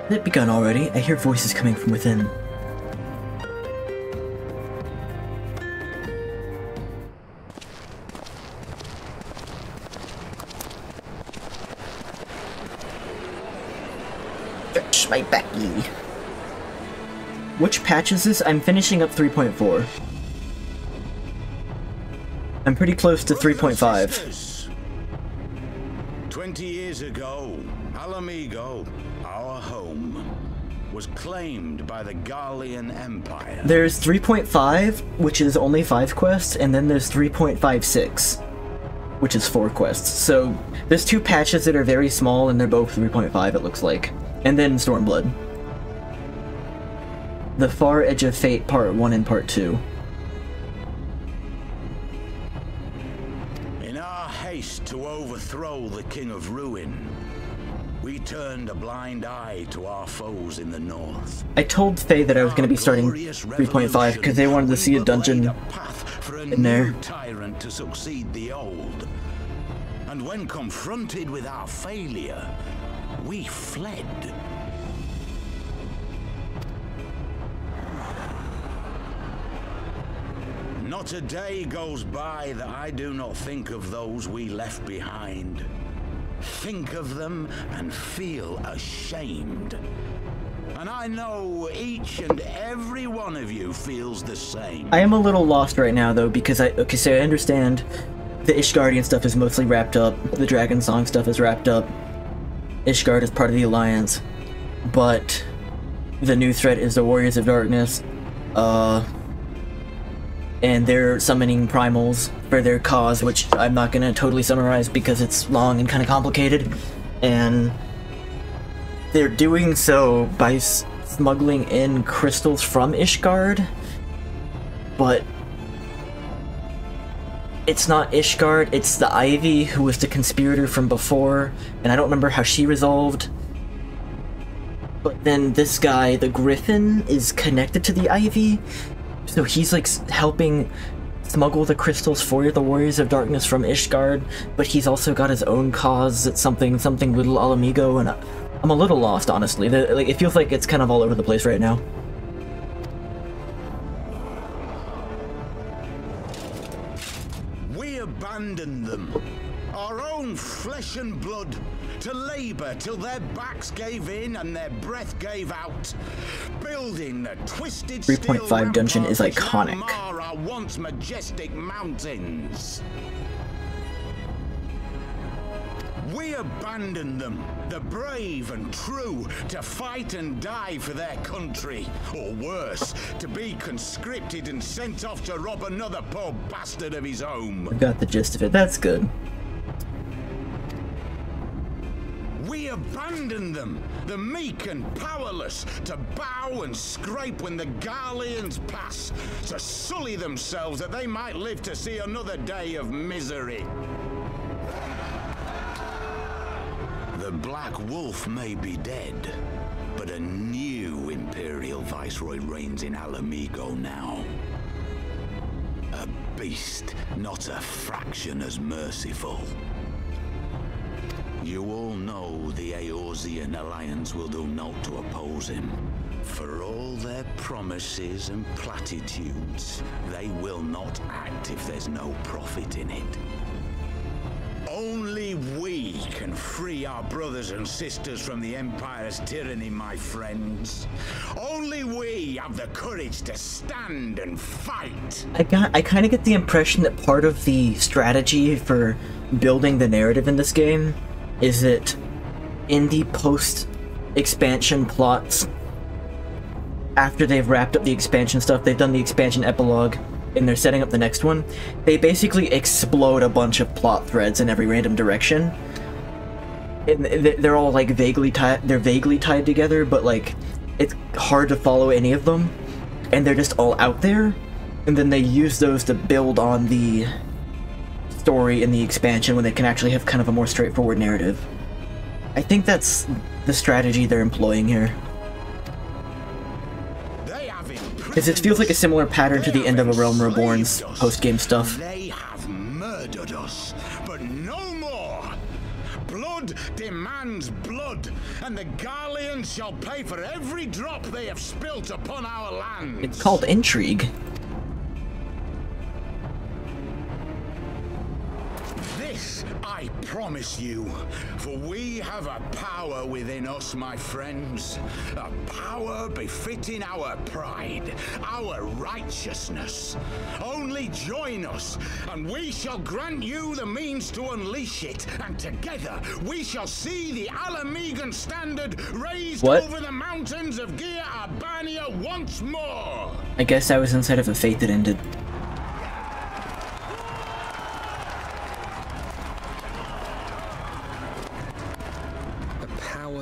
Speaker 1: Has it begun already? I hear voices coming from within. Fetch my Becky. Which patch is this? I'm finishing up 3.4. I'm pretty close to 3.5.
Speaker 3: 20 years ago, Alamigo, our home, was claimed by the Garlean Empire.
Speaker 1: There's 3.5, which is only 5 quests, and then there's 3.56, which is 4 quests. So there's 2 patches that are very small, and they're both 3.5, it looks like. And then Stormblood. The Far Edge of Fate, Part 1 and Part 2.
Speaker 3: In our haste to overthrow the King of Ruin, we turned a blind eye to our foes in the north.
Speaker 1: I told Faye that I was going to be starting 3.5 because they wanted to see a dungeon in there.
Speaker 3: Tyrant to succeed the old. And when confronted with our failure, we fled.
Speaker 5: Not a day goes by that I do not think of those we left behind. Think of them and feel ashamed. And I know each and every one of you feels the same.
Speaker 1: I am a little lost right now, though, because I understand the Ishgardian stuff is mostly wrapped up, the Dragon Song stuff is wrapped up, Ishgard is part of the Alliance, but the new threat is the Warriors of Darkness, and they're summoning primals for their cause, which I'm not gonna totally summarize because it's long and kind of complicated, and they're doing so by smuggling in crystals from Ishgard, but it's not Ishgard, it's the Ivy who was the conspirator from before, and I don't remember how she resolved. But then this guy, the Griffin, is connected to the Ivy, so he's like helping smuggle the crystals for the Warriors of Darkness from Ishgard, but he's also got his own cause. It's something little Alamigo, and I'm a little lost, honestly. Like, it feels like it's kind of all over the place right now.
Speaker 5: We abandoned them, our own flesh and blood, to labor till their backs gave in and their breath gave out, building the twisted
Speaker 1: 3.5 dungeon is iconic.
Speaker 5: Mar our once majestic mountains. We abandoned them, the brave and true, to fight and die for their country, or worse, to be conscripted and sent off to rob another poor bastard of his home.
Speaker 1: I got the gist of it. That's good.
Speaker 5: We abandoned them, the meek and powerless, to bow and scrape when the Garleans pass, to sully themselves that they might live to see another day of misery. The Black Wolf may be dead, but a new Imperial Viceroy reigns in Alamigo now. A beast, not a fraction as merciful. You all know the Eorzean Alliance will do naught to oppose him. For all their promises and platitudes, they will not act if there's no profit in it. Only we can free our brothers and sisters from the Empire's tyranny, my friends. Only we have the courage to stand and fight.
Speaker 1: I kind of get the impression that part of the strategy for building the narrative in this game is that in the post-expansion plots, after they've wrapped up the expansion stuff, they've done the expansion epilogue, and they're setting up the next one, they basically explode a bunch of plot threads in every random direction. And they're all like vaguely tied together, but like it's hard to follow any of them, and they're just all out there, and then they use those to build on the story in the expansion when they can actually have kind of a more straightforward narrative. I think that's the strategy they're employing here. Because it feels like a similar pattern to the end of A Realm Reborn's post-game stuff.
Speaker 5: They have murdered us, but no more. Blood demands blood, and the Garleans shall pay for every drop they have spilt upon our lands.
Speaker 1: It's called intrigue.
Speaker 5: This I promise you, for we have a power within us, my friends. A power befitting our pride, our righteousness. Only join us, and we shall grant you the means to unleash it, and together we shall see the Alamigan standard raised over the mountains of Gia Albania once more.
Speaker 1: I guess I was inside of a fate that ended.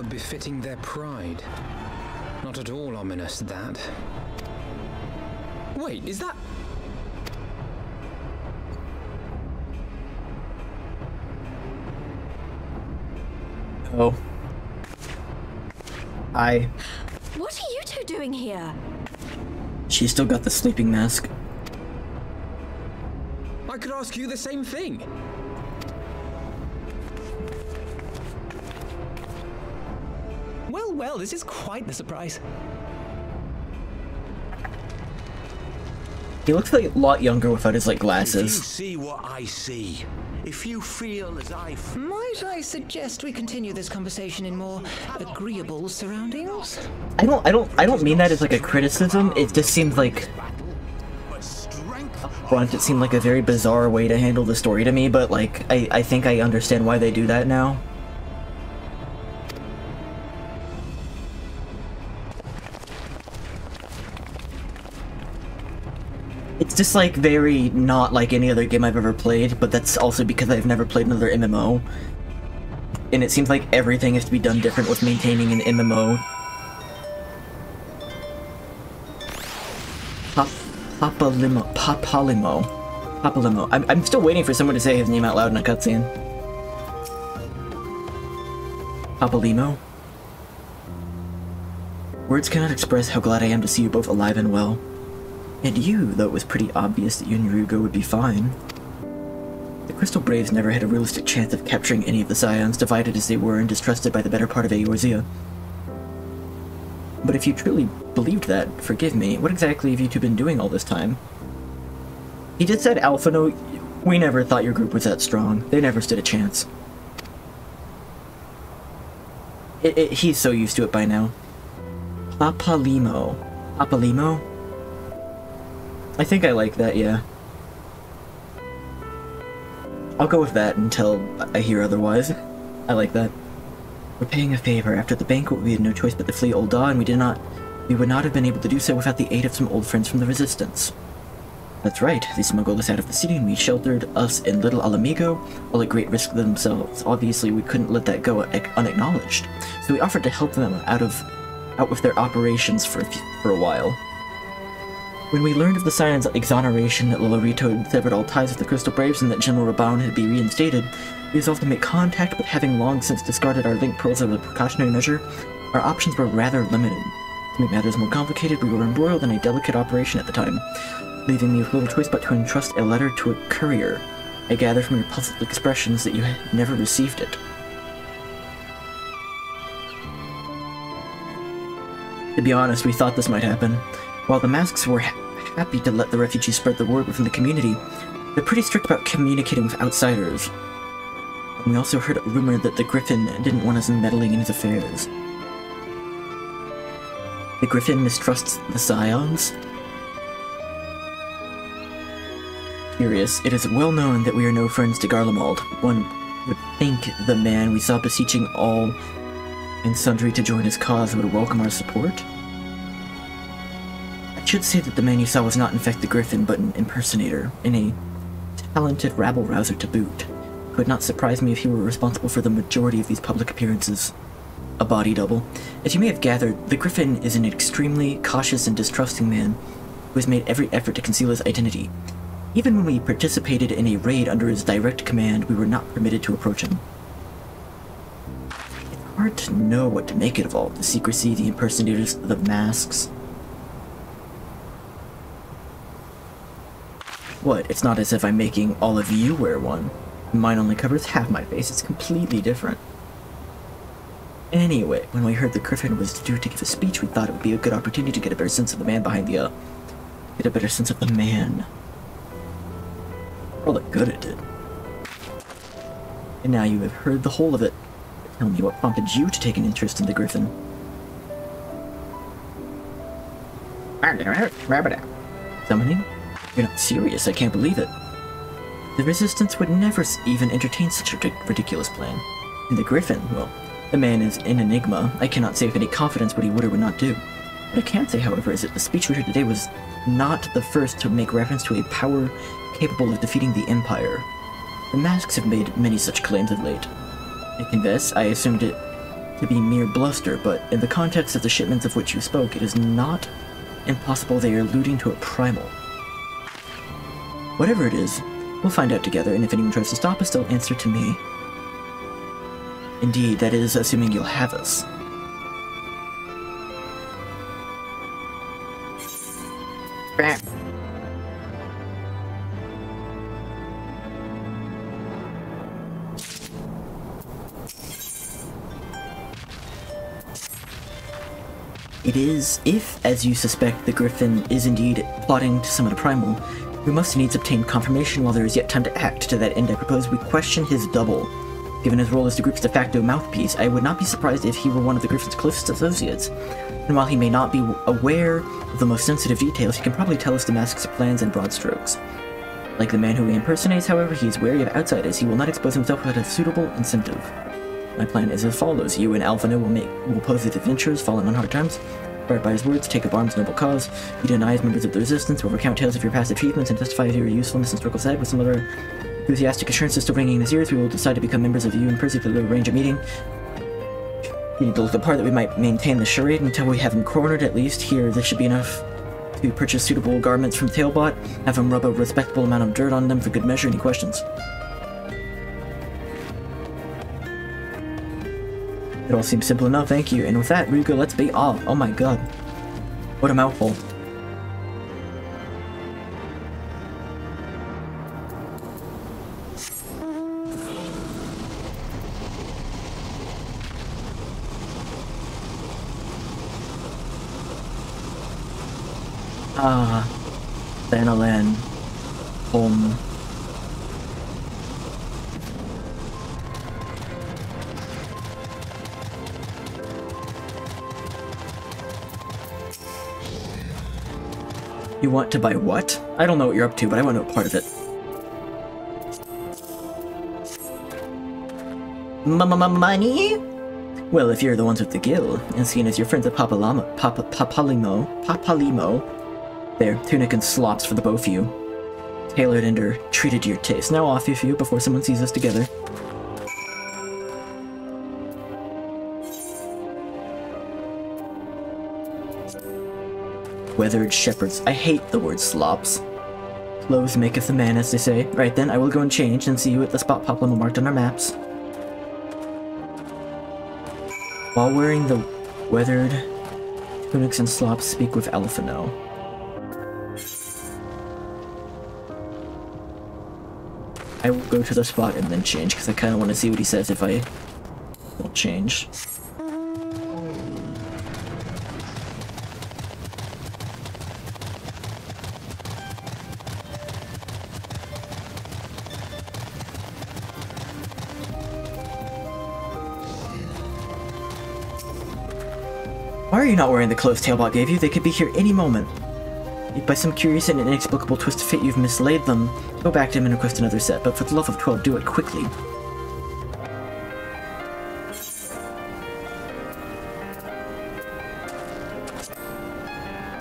Speaker 6: Befitting their pride. Not at all ominous, that. Wait, is that...
Speaker 1: Oh. Hi.
Speaker 7: What are you two doing here?
Speaker 1: She's still got the sleeping mask.
Speaker 6: I could ask you the same thing.
Speaker 8: Well, this is quite the surprise.
Speaker 1: He looks like a lot younger without his, like,
Speaker 5: If you
Speaker 1: glasses.
Speaker 5: see what I see, if you feel as I feel,
Speaker 8: Might I suggest we continue this conversation in more agreeable surroundings?
Speaker 1: I don't mean that as, like, a criticism. It just seems like...
Speaker 5: but strength
Speaker 1: Front, it seemed like a very bizarre way to handle the story to me, but, like, I think I understand why they do that now. It's just, like, very not like any other game I've ever played, but that's also because I've never played another MMO. And it seems like everything has to be done different with maintaining an MMO. Papalimo. I'm still waiting for someone to say his name out loud in a cutscene. Papalimo? Words cannot express how glad I am to see you both alive and well. And you, though it was pretty obvious that you and Ryugo would be fine. The Crystal Braves never had a realistic chance of capturing any of the Scions, divided as they were and distrusted by the better part of Eorzea. But if you truly believed that, forgive me, what exactly have you two been doing all this time? He just said, Alphino, we never thought your group was that strong. They never stood a chance. He's so used to it by now. Papalimo. Papalimo? I think I like that, yeah. I'll go with that until I hear otherwise. I like that. We're paying a favor. After the banquet, we had no choice but to flee Ul'dah, and we would not have been able to do so without the aid of some old friends from the Resistance. That's right, they smuggled us out of the city and we sheltered us in Little Alamigo, all at great risk to themselves. Obviously, we couldn't let that go unacknowledged, so we offered to help them out with their operations for a while. When we learned of the Scion's exoneration, that Lolorito had severed all ties with the Crystal Braves and that General Raban had been reinstated, we resolved to make contact, but having long since discarded our link pearls as a precautionary measure, our options were rather limited. To make matters more complicated, we were embroiled in a delicate operation at the time, leaving me with little choice but to entrust a letter to a courier. I gather from your puzzled expressions that you had never received it. To be honest, we thought this might happen. While the masks were happy to let the refugees spread the word within the community, they're pretty strict about communicating with outsiders. And we also heard a rumor that the Griffin didn't want us meddling in his affairs. The Griffin mistrusts the Scions? Curious, it is well known that we are no friends to Garlemald. One would think the man we saw beseeching all and sundry to join his cause would welcome our support. I should say that the man you saw was not in fact the Griffin, but an impersonator, and a talented rabble-rouser to boot. It would not surprise me if he were responsible for the majority of these public appearances. A body double. As you may have gathered, the Griffin is an extremely cautious and distrusting man who has made every effort to conceal his identity. Even when we participated in a raid under his direct command, we were not permitted to approach him. It's hard to know what to make it of all the secrecy, the impersonators, the masks. What? It's not as if I'm making all of you wear one. Mine only covers half my face. It's completely different. Anyway, when we heard the Griffin was due to give a speech, we thought it would be a good opportunity to get a better sense of the man behind the, get a better sense of the man. For all the good it did. And now you have heard the whole of it. Tell me what prompted you to take an interest in the Griffin. Summoning? You're not serious, I can't believe it. The Resistance would never even entertain such a ridiculous plan. And the Griffin, well, the man is an enigma. I cannot say with any confidence what he would or would not do. What I can say, however, is that the speech we heard today was not the first to make reference to a power capable of defeating the Empire. The masks have made many such claims of late. I confess, I assumed it to be mere bluster, but in the context of the shipments of which you spoke, it is not impossible they are alluding to a primal. Whatever it is, we'll find out together, and if anyone tries to stop us, they'll answer to me. Indeed, that is assuming you'll have us. It is, if, as you suspect, the Griffin is indeed plotting to summon a primal, we must needs obtain confirmation while there is yet time to act. To that end, I propose we question his double. Given his role as the group's de facto mouthpiece, I would not be surprised if he were one of the Griffin's closest associates. And while he may not be aware of the most sensitive details, he can probably tell us the mask's plans in broad strokes. Like the man who he impersonates, however, he is wary of outsiders. He will not expose himself without a suitable incentive. My plan is as follows. You and Alphino will pose as adventurers fallen on hard times. Inspired by his words, take up arms, noble cause. You deny as members of the Resistance, will recount tales of your past achievements, and testify of your usefulness in Circle's head with some other enthusiastic assurances still ringing in his ears. We will decide to become members of you and Percy to arrange a meeting. You need to look the part that we might maintain the charade until we have him cornered, at least. Here, this should be enough to purchase suitable garments from Tailbot, have him rub a respectable amount of dirt on them for good measure. Any questions? It all seems simple enough, thank you. And with that, Ryuga, let's be off. Oh my god. What a mouthful. Ah, Thanalan. Home. You want to buy what? I don't know what you're up to, but I want to know part of it. Money? Well, if you're the ones with the gill, and seeing as your friends at Papalimo, there, tunic and slops for the both of you. Tailored and treated to your taste. Now off with you before someone sees us together. Weathered shepherds. I hate the word slops. Clothes maketh the man, as they say. Right then, I will go and change and see you at the spot Paplamo marked on our maps. While wearing the weathered tunics and slops, speak with Alphino. I will go to the spot and then change, because I kind of want to see what he says if I don't change. Why are you not wearing the clothes Tailbot gave you? They could be here any moment. If by some curious and inexplicable twist of fate you've mislaid them, go back to him and request another set, but for the love of 12, do it quickly.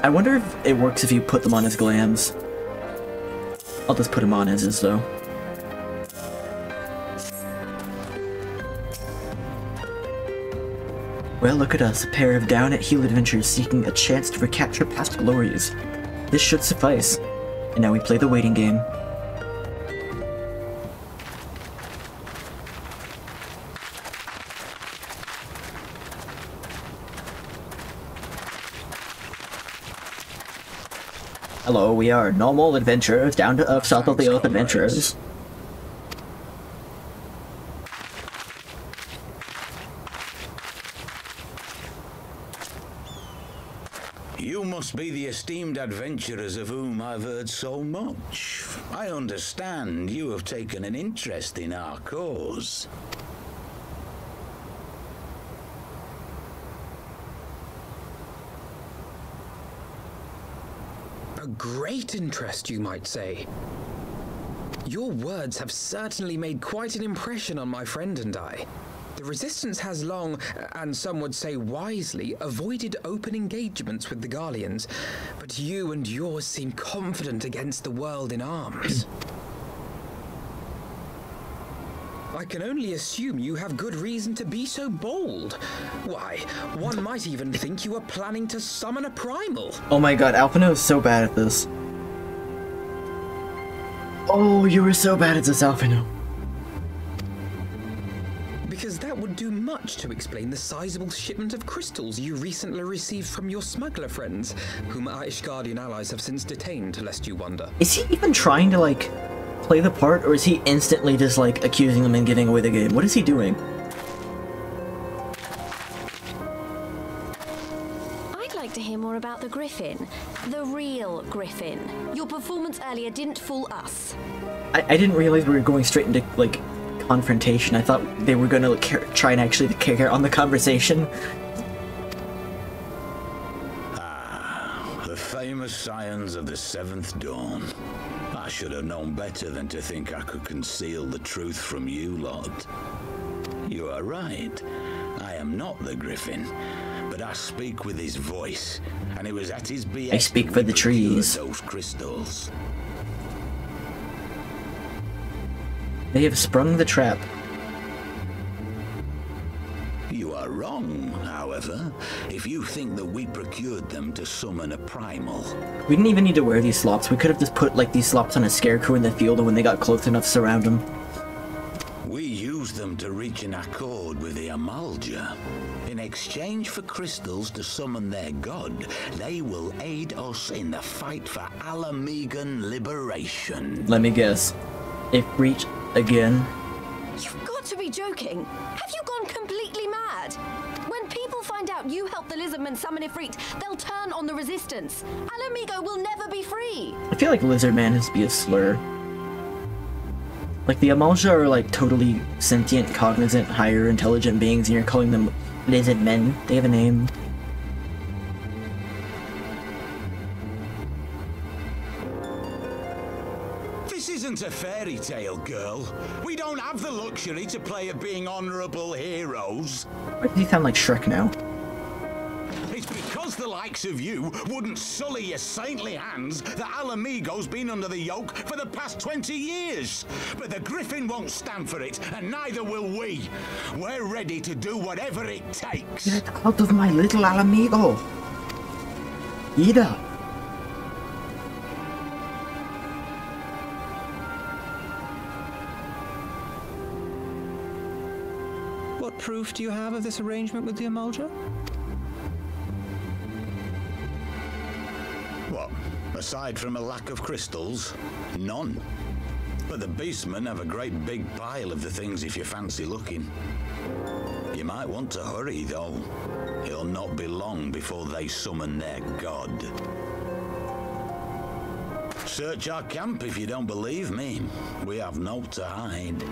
Speaker 1: I wonder if it works if you put them on as glams. I'll just put him on as is, though. Well, look at us, a pair of down-at-heel adventurers seeking a chance to recapture past glories. This should suffice. And now we play the waiting game. Hello, we are normal adventurers, down-to-earth, south-of-the-earth adventurers.
Speaker 5: You must be the esteemed adventurers of whom I've heard so much. I understand you have taken an interest in our cause.
Speaker 6: A great interest, you might say. Your words have certainly made quite an impression on my friend and I. The Resistance has long, and some would say wisely, avoided open engagements with the Garleans, but you and yours seem confident against the world in arms. I can only assume you have good reason to be so bold. Why, one might even think you are planning to summon a primal.
Speaker 1: Oh my god, Alphino is so bad at this. Oh, you were so bad at this, Alphino.
Speaker 6: Because that would do much to explain the sizable shipment of crystals you recently received from your smuggler friends, whom our Ishgardian allies have since detained, lest you wonder.
Speaker 1: Is he even trying to, like, play the part, or is he instantly just, like, accusing them and giving away the game? What is he doing?
Speaker 7: I'd to hear more about the Griffin. The real Griffin. Your performance earlier didn't fool us.
Speaker 1: I didn't realize we were going straight into, like, confrontation. I thought they were gonna like, try and actually carry on the conversation.
Speaker 5: Ah, the famous scions of the Seventh Dawn. I should have known better than to think I could conceal the truth from you lot. You are right. I am not the Griffin, but I speak with his voice, and it was at his behest
Speaker 1: I speak for the trees.
Speaker 5: those crystals.
Speaker 1: They have sprung the trap.
Speaker 5: You are wrong, however, if you think that we procured them to summon a primal.
Speaker 1: We didn't even need to wear these slops. We could have just put like these slops on a scarecrow in the field, and when they got close enough, surround them.
Speaker 5: We used them to reach an accord with the Amalja. In exchange for crystals to summon their god, they will aid us in the fight for Alamegan liberation.
Speaker 1: Let me guess. If reach again.
Speaker 7: You've got to be joking. Have you gone completely mad? When people find out you helped the Lizardmen summon Ifrit, they'll turn on the resistance. Alamigo will never be free.
Speaker 1: I feel like Lizardman has to be a slur. Like the Amalja are like totally sentient, cognizant, higher intelligent beings, and you're calling them Lizardmen. They have a name.
Speaker 5: This isn't a fairy tale, girl. We don't have the luxury to play at being honorable heroes.
Speaker 1: Why does he sound like Shrek now?
Speaker 5: It's because the likes of you wouldn't sully your saintly hands that Alamigo's been under the yoke for the past 20 years. But the Griffin won't stand for it, and neither will we. We're ready to do whatever it takes.
Speaker 1: Get out of my little Alamigo! Ida!
Speaker 8: What proof do you have of this arrangement with the Amalja?
Speaker 5: What? Aside from a lack of crystals? None. But the beastmen have a great big pile of the things if you fancy looking. You might want to hurry, though. It'll not be long before they summon their god. Search our camp if you don't believe me. We have naught to hide.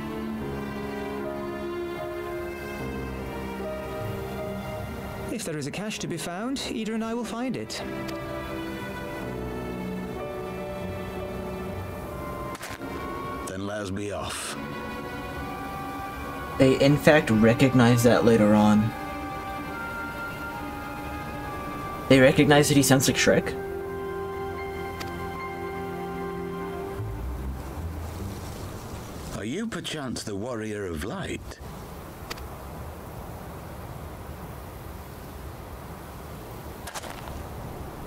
Speaker 8: If there is a cache to be found, Ida and I will find it.
Speaker 5: Then let us be off.
Speaker 1: They in fact recognize that later on. They recognize that he sounds like Shrek?
Speaker 5: Are you perchance the Warrior of Light?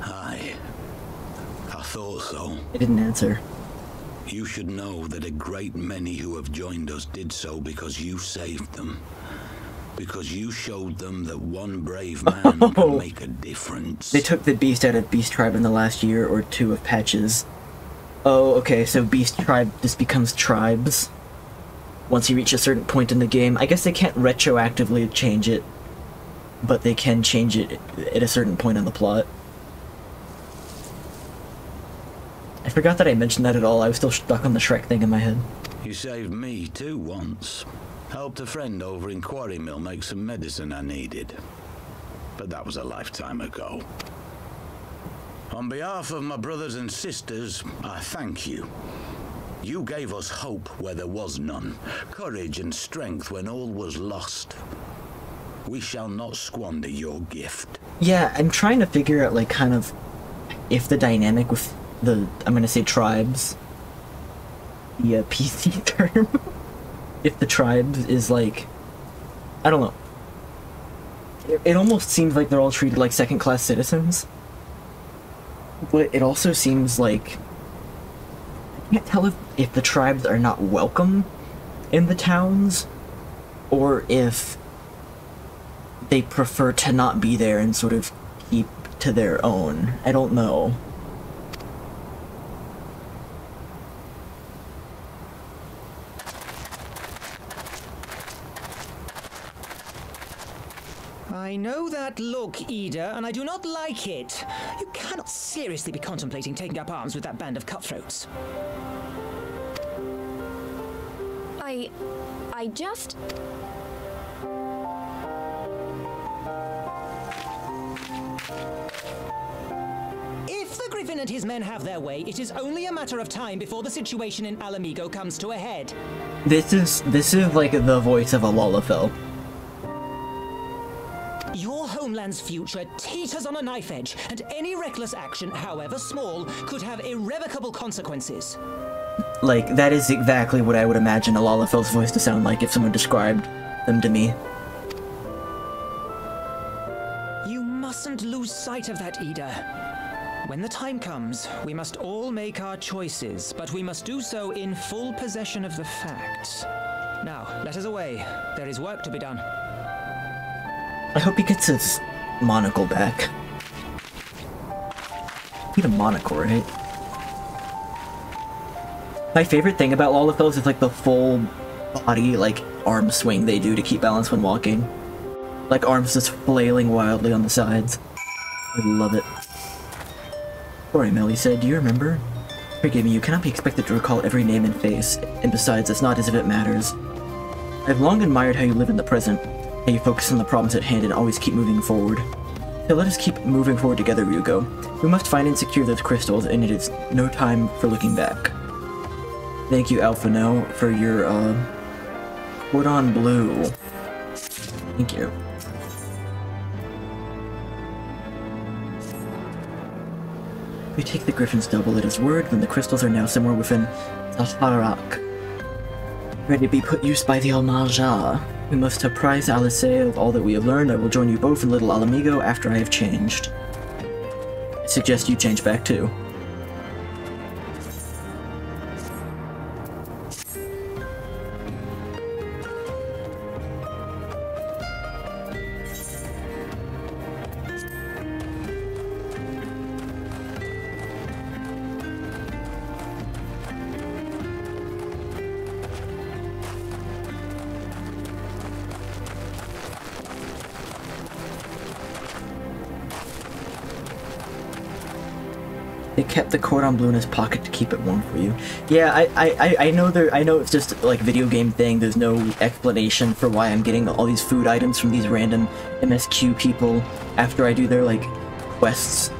Speaker 5: Aye. I thought so.
Speaker 1: They didn't answer.
Speaker 5: You should know that a great many who have joined us did so because you saved them. Because you showed them that one brave man can make a difference.
Speaker 1: They took the beast out of Beast Tribe in the last year or two of patches. Oh, okay, so Beast Tribe just becomes tribes. Once you reach a certain point in the game. I guess they can't retroactively change it, but they can change it at a certain point in the plot. I forgot that I mentioned that at all. I was still stuck on the Shrek thing in my head.
Speaker 5: You saved me too once. Helped a friend over in Quarry Mill make some medicine I needed. But that was a lifetime ago. On behalf of my brothers and sisters, I thank you. You gave us hope where there was none, courage and strength when all was lost. We shall not squander your gift.
Speaker 1: Yeah, I'm trying to figure out, like, kind of, if the dynamic with the, I'm gonna say tribes, the PC term, if the tribes is, like, I don't know. It almost seems like they're all treated like second-class citizens. But it also seems like, I can't tell if the tribes are not welcome in the towns, or if they prefer to not be there and sort of keep to their own. I don't know.
Speaker 8: I know that look, Ida, and I do not like it. You cannot seriously be contemplating taking up arms with that band of cutthroats.
Speaker 7: I just...
Speaker 8: If the Griffin and his men have their way, it is only a matter of time before the situation in Alamigo comes to a head.
Speaker 1: This is like the voice of a Lalafell.
Speaker 8: Your homeland's future teeters on a knife edge, and any reckless action, however small, could have irrevocable consequences.
Speaker 1: Like, that is exactly what I would imagine a Lalafell's voice to sound like if someone described them to me.
Speaker 8: You mustn't lose sight of that, Ida. When the time comes, we must all make our choices, but we must do so in full possession of the facts. Now, let us away. There is work to be done.
Speaker 1: I hope he gets his monocle back. Need a monocle, right? My favorite thing about Lalafells is like the full body, like, arm swing they do to keep balance when walking. Like arms just flailing wildly on the sides. I love it. Sorry, Melly said, do you remember? Forgive me, you cannot be expected to recall every name and face, and besides, it's not as if it matters. I've long admired how you live in the present, how you focus on the problems at hand and always keep moving forward. So let us keep moving forward together, Ryugo. We must find and secure those crystals, and it is no time for looking back. Thank you, Alphano, for your, Put on Blue. Thank you. We take the Griffin's double at his word, then the crystals are now somewhere within the Harak, ready to be put use by the Al-Majah. We must apprise Alice of all that we have learned. I will join you both in Little Alamigo after I have changed. I suggest you change back too. They kept the cordon bleu in his pocket to keep it warm for you. Yeah, I know I know it's just like a video game thing. There's no explanation for why I'm getting all these food items from these random MSQ people after I do their like quests.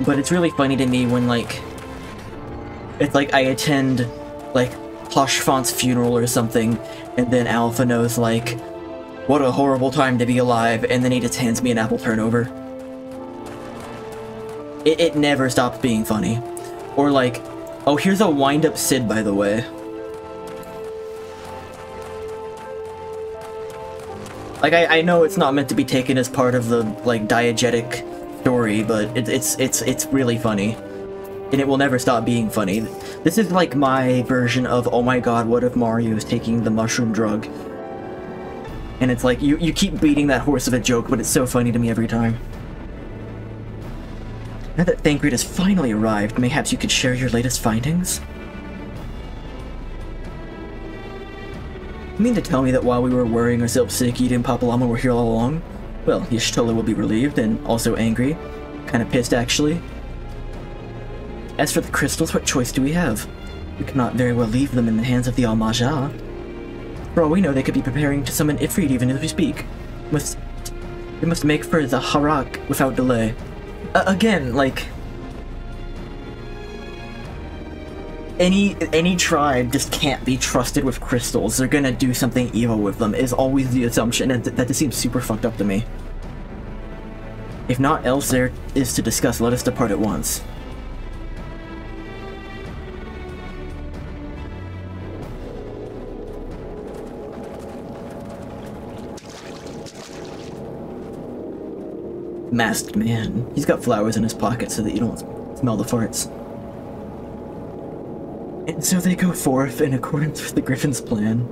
Speaker 1: But it's really funny to me when like it's like I attend like Poshfont's funeral or something, and then Alpha knows like, what a horrible time to be alive, and then he just hands me an apple turnover. It never stops being funny. Or like, oh, here's a wind-up Sid, by the way. Like, I know it's not meant to be taken as part of the, like, diegetic story, but it's really funny. And it will never stop being funny. This is like my version of, oh my god, what if Mario is taking the mushroom drug? And it's like, you keep beating that horse of a joke, but it's so funny to me every time. Now that Thancred has finally arrived, mayhaps you could share your latest findings? You mean to tell me that while we were worrying ourselves sick, Ida and Papalama were here all along? Well, Y'shtola will be relieved, and also angry. Kinda pissed, actually. As for the crystals, what choice do we have? We cannot very well leave them in the hands of the Al-Majah. For all we know, they could be preparing to summon Ifrit even as we speak. We must make for the Harak without delay. Again, like, any tribe just can't be trusted with crystals. They're gonna do something evil with them, is always the assumption, and that just seems super fucked up to me. If not else there is to discuss, let us depart at once. Masked man. He's got flowers in his pocket so that you don't smell the farts. And so they go forth in accordance with the Griffin's plan.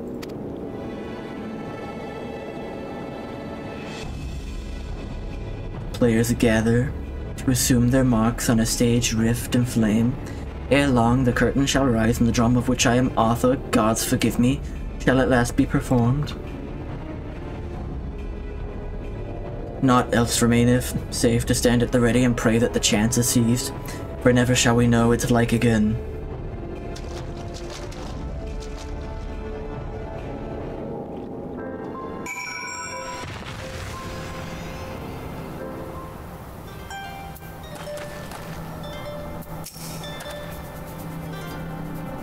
Speaker 1: Players gather to assume their marks on a staged rift and flame. Ere long the curtain shall rise, and the drama of which I am author, gods forgive me, shall at last be performed. Naught else remaineth, save to stand at the ready and pray that the chance is seized, for never shall we know its like again.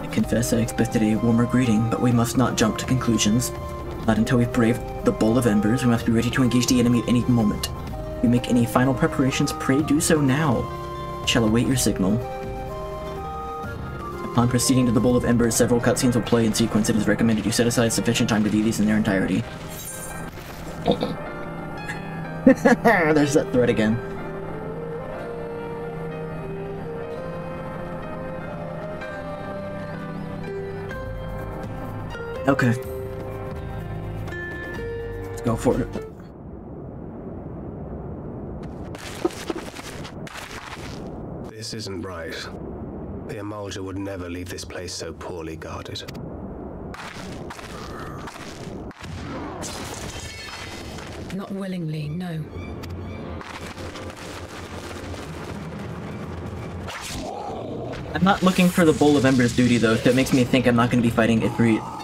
Speaker 1: I confess I expected a warmer greeting, but we must not jump to conclusions. Not until we've braved the Bowl of Embers. We must be ready to engage the enemy at any moment. If you make any final preparations, pray do so now. I shall await your signal. Upon proceeding to the Bowl of Embers, several cutscenes will play in sequence. It is recommended you set aside sufficient time to view these in their entirety. There's that thread again. Okay. Let's go for it.
Speaker 9: This isn't right. The Emulger would never leave this place so poorly guarded.
Speaker 2: Not willingly, no.
Speaker 1: I'm not looking for the Bowl of Embers duty though, so it makes me think I'm not going to be fighting Ifrit.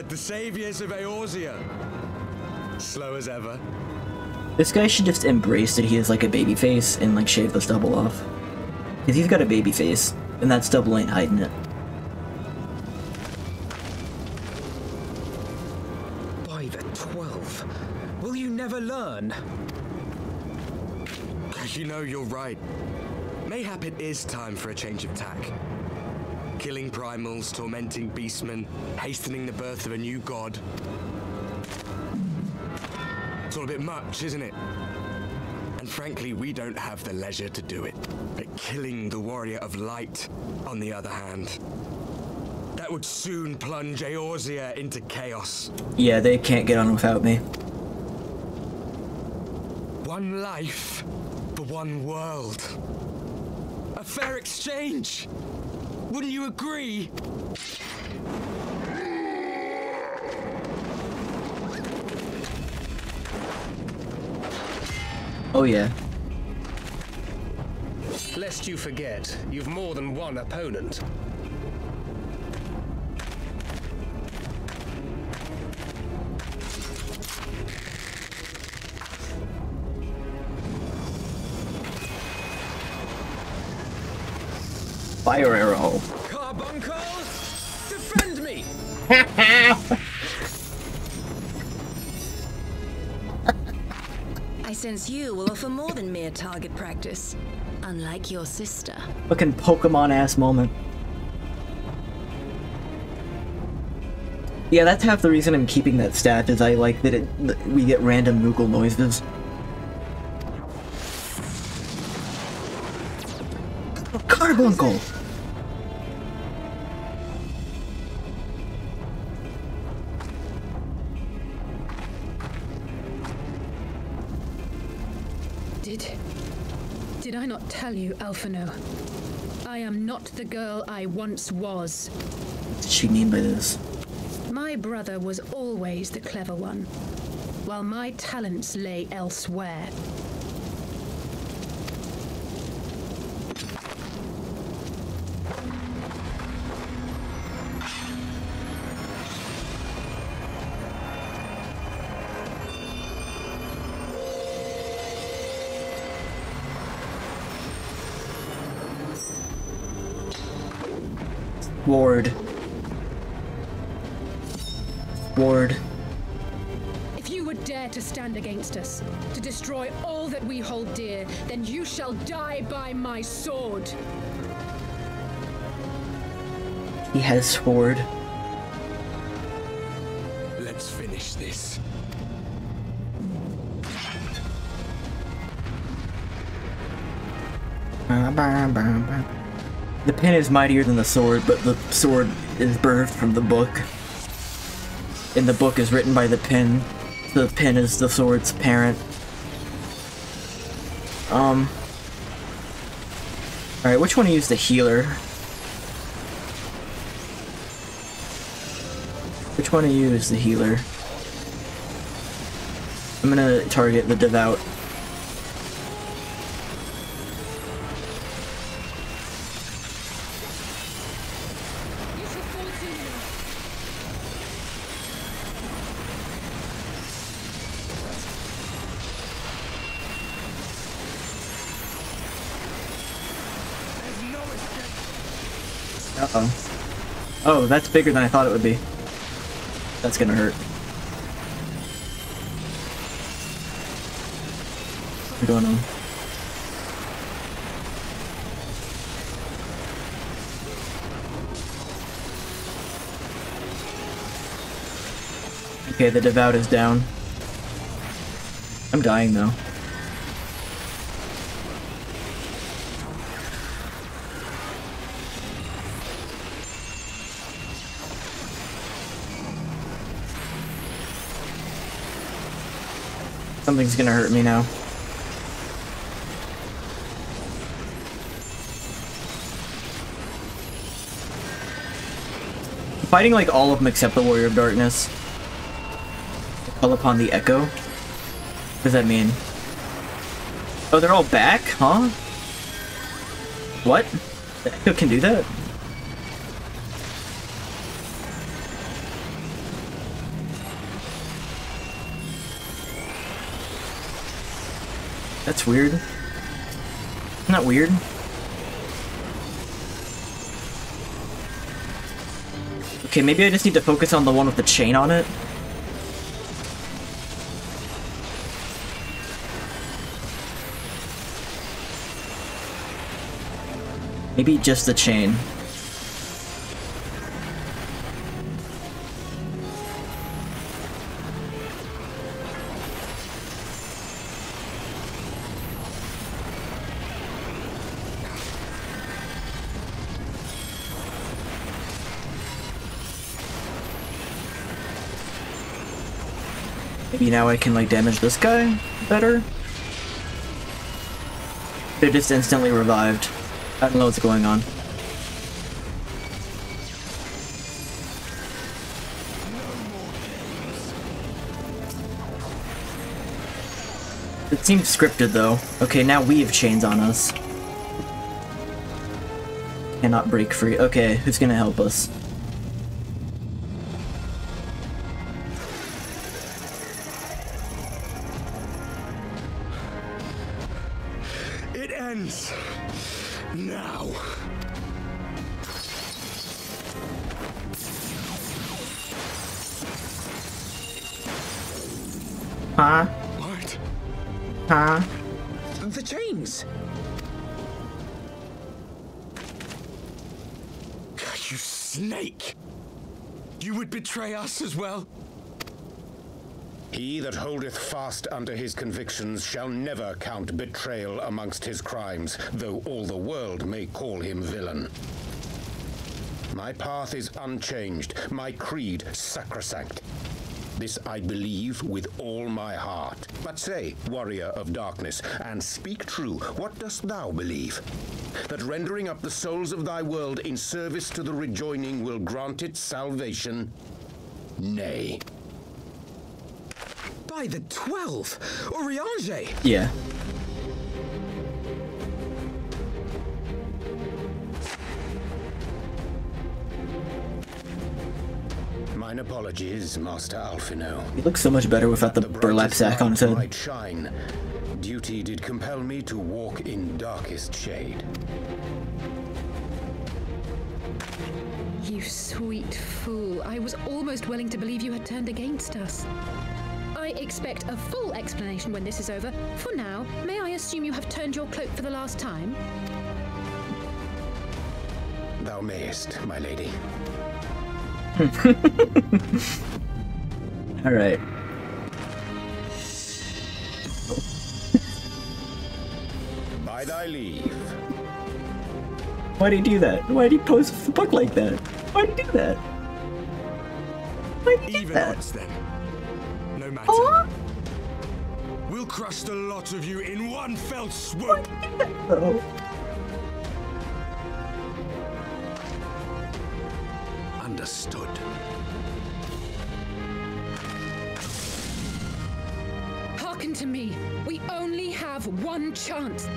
Speaker 4: The saviors of Eorzea. Slow as ever.
Speaker 1: This guy should just embrace that he has like a baby face and like shave the stubble off. Because he's got a baby face, and that stubble ain't hiding it.
Speaker 6: By the 12, will you never learn?
Speaker 4: You know, you're right. Mayhap it is time for a change of tack. Killing primals, tormenting beastmen, hastening the birth of a new god. It's all a bit much, isn't it? And frankly, we don't have the leisure to do it. But killing the warrior of light, on the other hand, that would soon plunge Eorzea into chaos.
Speaker 1: Yeah, they can't get on without me.
Speaker 4: One life for one world. A fair exchange. Wouldn't you agree?
Speaker 1: Oh yeah.
Speaker 9: Lest you forget, you've more than one opponent.
Speaker 1: Fire arrow.
Speaker 6: Carbuncle, defend me!
Speaker 10: I sense you will offer more than mere target practice, unlike your sister.
Speaker 1: Fucking Pokemon-ass moment. Yeah, that's half the reason I'm keeping that stat, is I like that we get random Moogle noises. Carbuncle!
Speaker 2: Did I not tell you, Alphino? I am not the girl I once was.
Speaker 1: What does she mean by this?
Speaker 2: My brother was always the clever one, while my talents lay elsewhere.
Speaker 1: Ward.
Speaker 2: If you would dare to stand against us, to destroy all that we hold dear, then you shall die by my sword.
Speaker 1: He has sword.
Speaker 4: Let's finish this.
Speaker 1: The pen is mightier than the sword, but the sword is birthed from the book. And the book is written by the pen. The pen is the sword's parent. Alright, which one to use the healer? Which one of you is the healer? I'm gonna target the devout. Uh-oh. Oh, that's bigger than I thought it would be. That's gonna hurt. What's going on? Okay, the devout is down. I'm dying though. Something's gonna hurt me now. I'm fighting like all of them except the Warrior of Darkness. Call upon the Echo. What does that mean? Oh, they're all back? Huh? What? The Echo can do that? That's weird. Isn't that weird? Okay, maybe I just need to focus on the one with the chain on it. Maybe just the chain. Maybe now I can like damage this guy better? They're just instantly revived. I don't know what's going on. It seems scripted though. Okay, now we have chains on us. Cannot break free. Okay, who's gonna help us?
Speaker 4: It ends now.
Speaker 1: Huh?
Speaker 4: What?
Speaker 1: Huh?
Speaker 6: The chains!
Speaker 4: You snake! You would betray us as well?
Speaker 3: He that holdeth fast unto his convictions shall never count betrayal amongst his crimes, though all the world may call him villain. My path is unchanged, my creed sacrosanct. This I believe with all my heart. But say, warrior of darkness, and speak true, what dost thou believe? That rendering up the souls of thy world in service to the rejoining will grant it salvation? Nay.
Speaker 6: By the 12! Oriange!
Speaker 1: Yeah.
Speaker 3: Mine apologies, Master Alphino.
Speaker 1: He looks so much better without the burlap sack on his head.
Speaker 3: Might shine. Duty did compel me to walk in darkest shade.
Speaker 2: You sweet fool. I was almost willing to believe you had turned against us. I expect a full explanation when this is over. For now, may I assume you have turned your cloak for the last time?
Speaker 3: Thou mayest, my lady.
Speaker 1: Alright.
Speaker 3: By thy leave.
Speaker 1: Why'd he do that? Why'd he pose the book like that? Why'd he do that? Why'd he do
Speaker 4: Even
Speaker 1: that?
Speaker 4: odds then. No matter.
Speaker 1: Oh?
Speaker 4: We'll crush the lot of you in one fell swoop.
Speaker 1: Oh.
Speaker 5: Understood.
Speaker 2: Hearken to me. We only have one chance.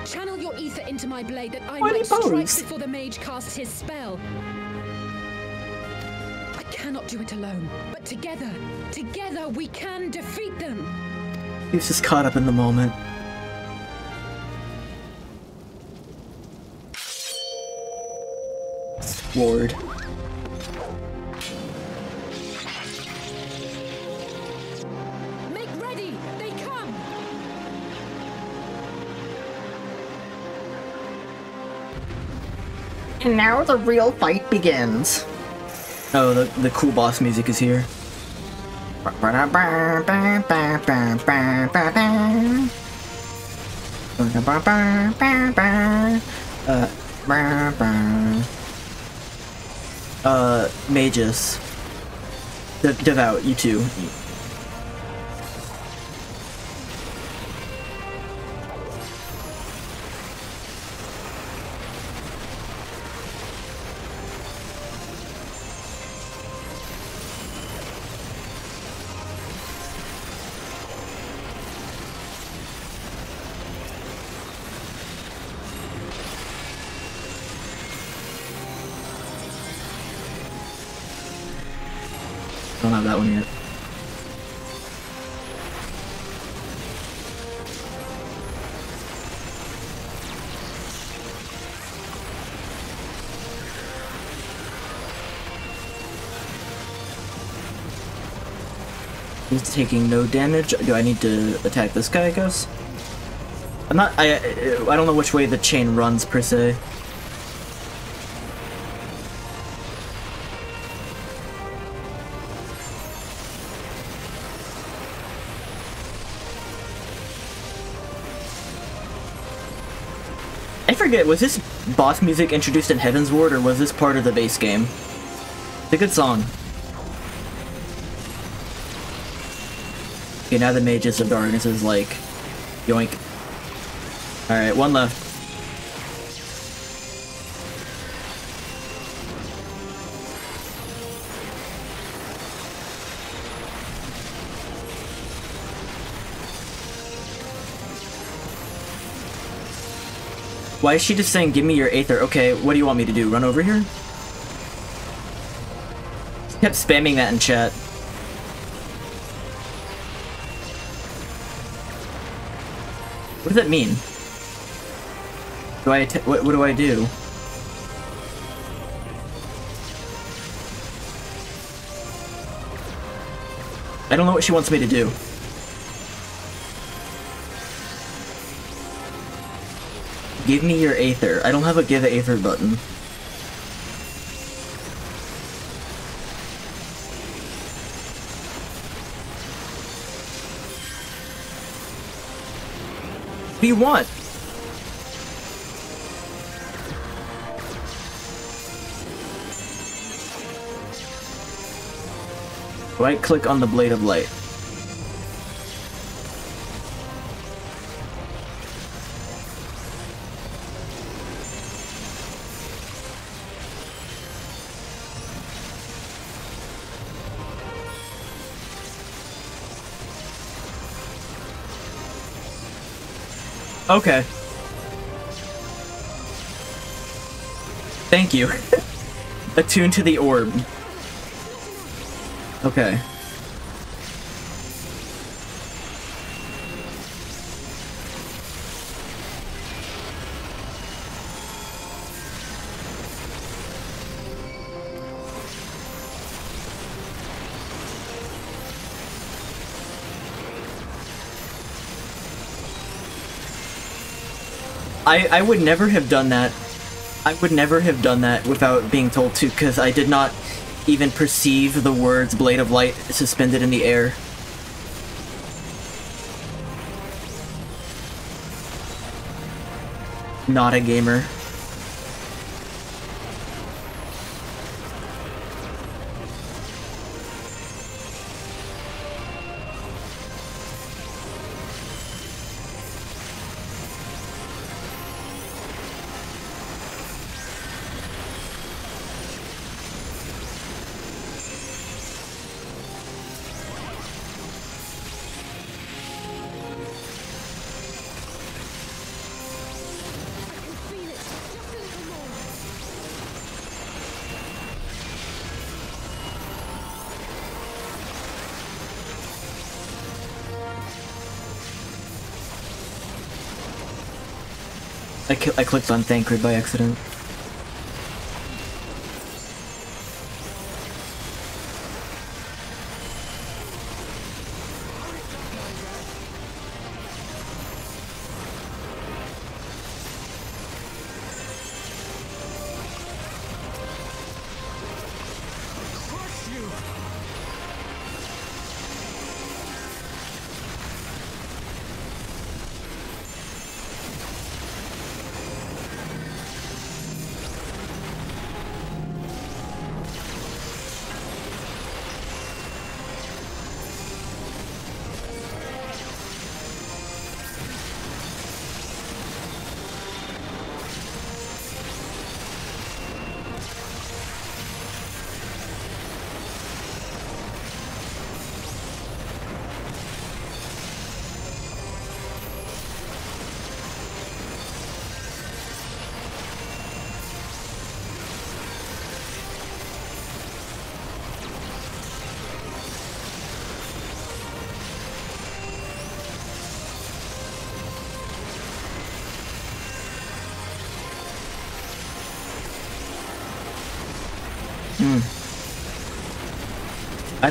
Speaker 2: Channel your ether into my blade that I might strike before the mage casts his spell. I cannot do it alone, but together we can defeat them.
Speaker 1: He was just caught up in the moment. Sword.
Speaker 2: Make ready! They come!
Speaker 1: And now the real fight begins. Oh, the cool boss music is here. Magus. Devout, you too. Don't have that one yet. He's taking no damage. Do I need to attack this guy, I guess? I'm not- I don't know which way the chain runs, per se. I forget, was this boss music introduced in Heavensward, or was this part of the base game? It's a good song. Okay, now the Mages of Darkness is like... yoink. Alright, one left. Why is she just saying, give me your Aether? Okay, what do you want me to do? Run over here? She kept spamming that in chat. What does that mean? What do I do? I don't know what she wants me to do. Give me your Aether. I don't have a give Aether button. What do you want? Right click on the Blade of Light. Okay. Thank you. Attuned to the orb. Okay. I would never have done that. I would never have done that without being told to, because I did not even perceive the words Blade of Light suspended in the air. Not a gamer. I clicked on Thancred by accident.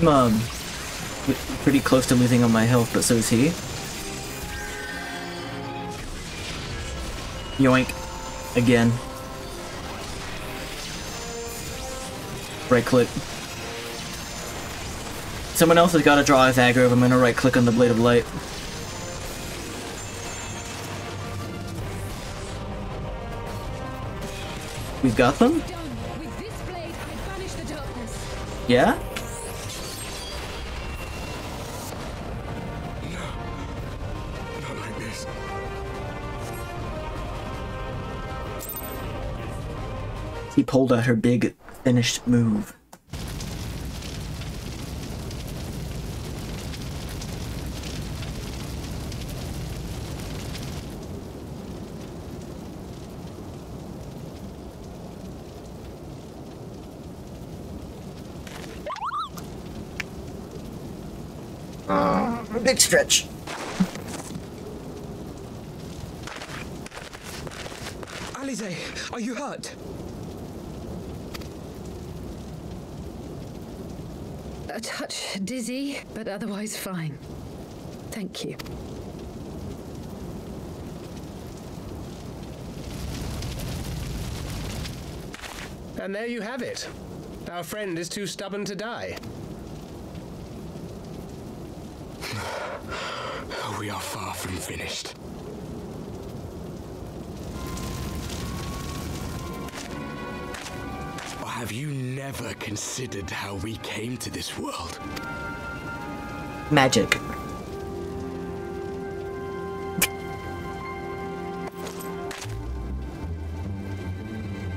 Speaker 1: I'm pretty close to losing on my health, but so is he. Yoink. Again. Right click. Someone else has got to draw his aggro. I'm gonna right click on the Blade of Light. We've got them?
Speaker 2: With this blade, I banish the darkness.
Speaker 1: Yeah?
Speaker 4: Not like this.
Speaker 1: He pulled out her big, finished move. Big stretch.
Speaker 6: Alize, are you hurt?
Speaker 2: A touch dizzy, but otherwise fine. Thank you.
Speaker 9: And there you have it. Our friend is too stubborn to die.
Speaker 4: We are far from finished. Or have you never considered how we came to this world?
Speaker 1: Magic.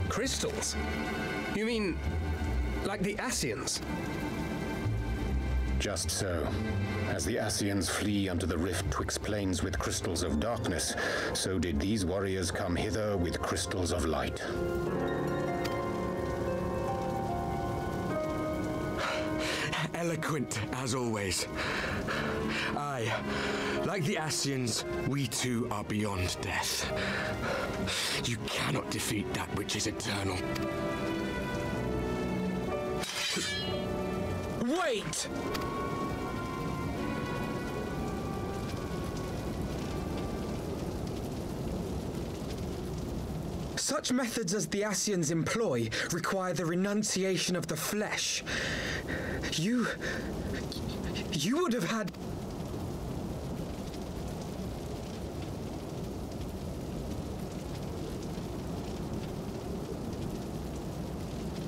Speaker 9: Crystals? You mean, like the Ascians?
Speaker 3: Just so. As the Ascians flee unto the rift twixt plains with crystals of darkness, so did these warriors come hither with crystals of light.
Speaker 4: Eloquent, as always. Aye, like the Ascians, we too are beyond death. You cannot defeat that which is eternal.
Speaker 6: Wait! Such methods as the Ascians employ require the renunciation of the flesh. You would have had...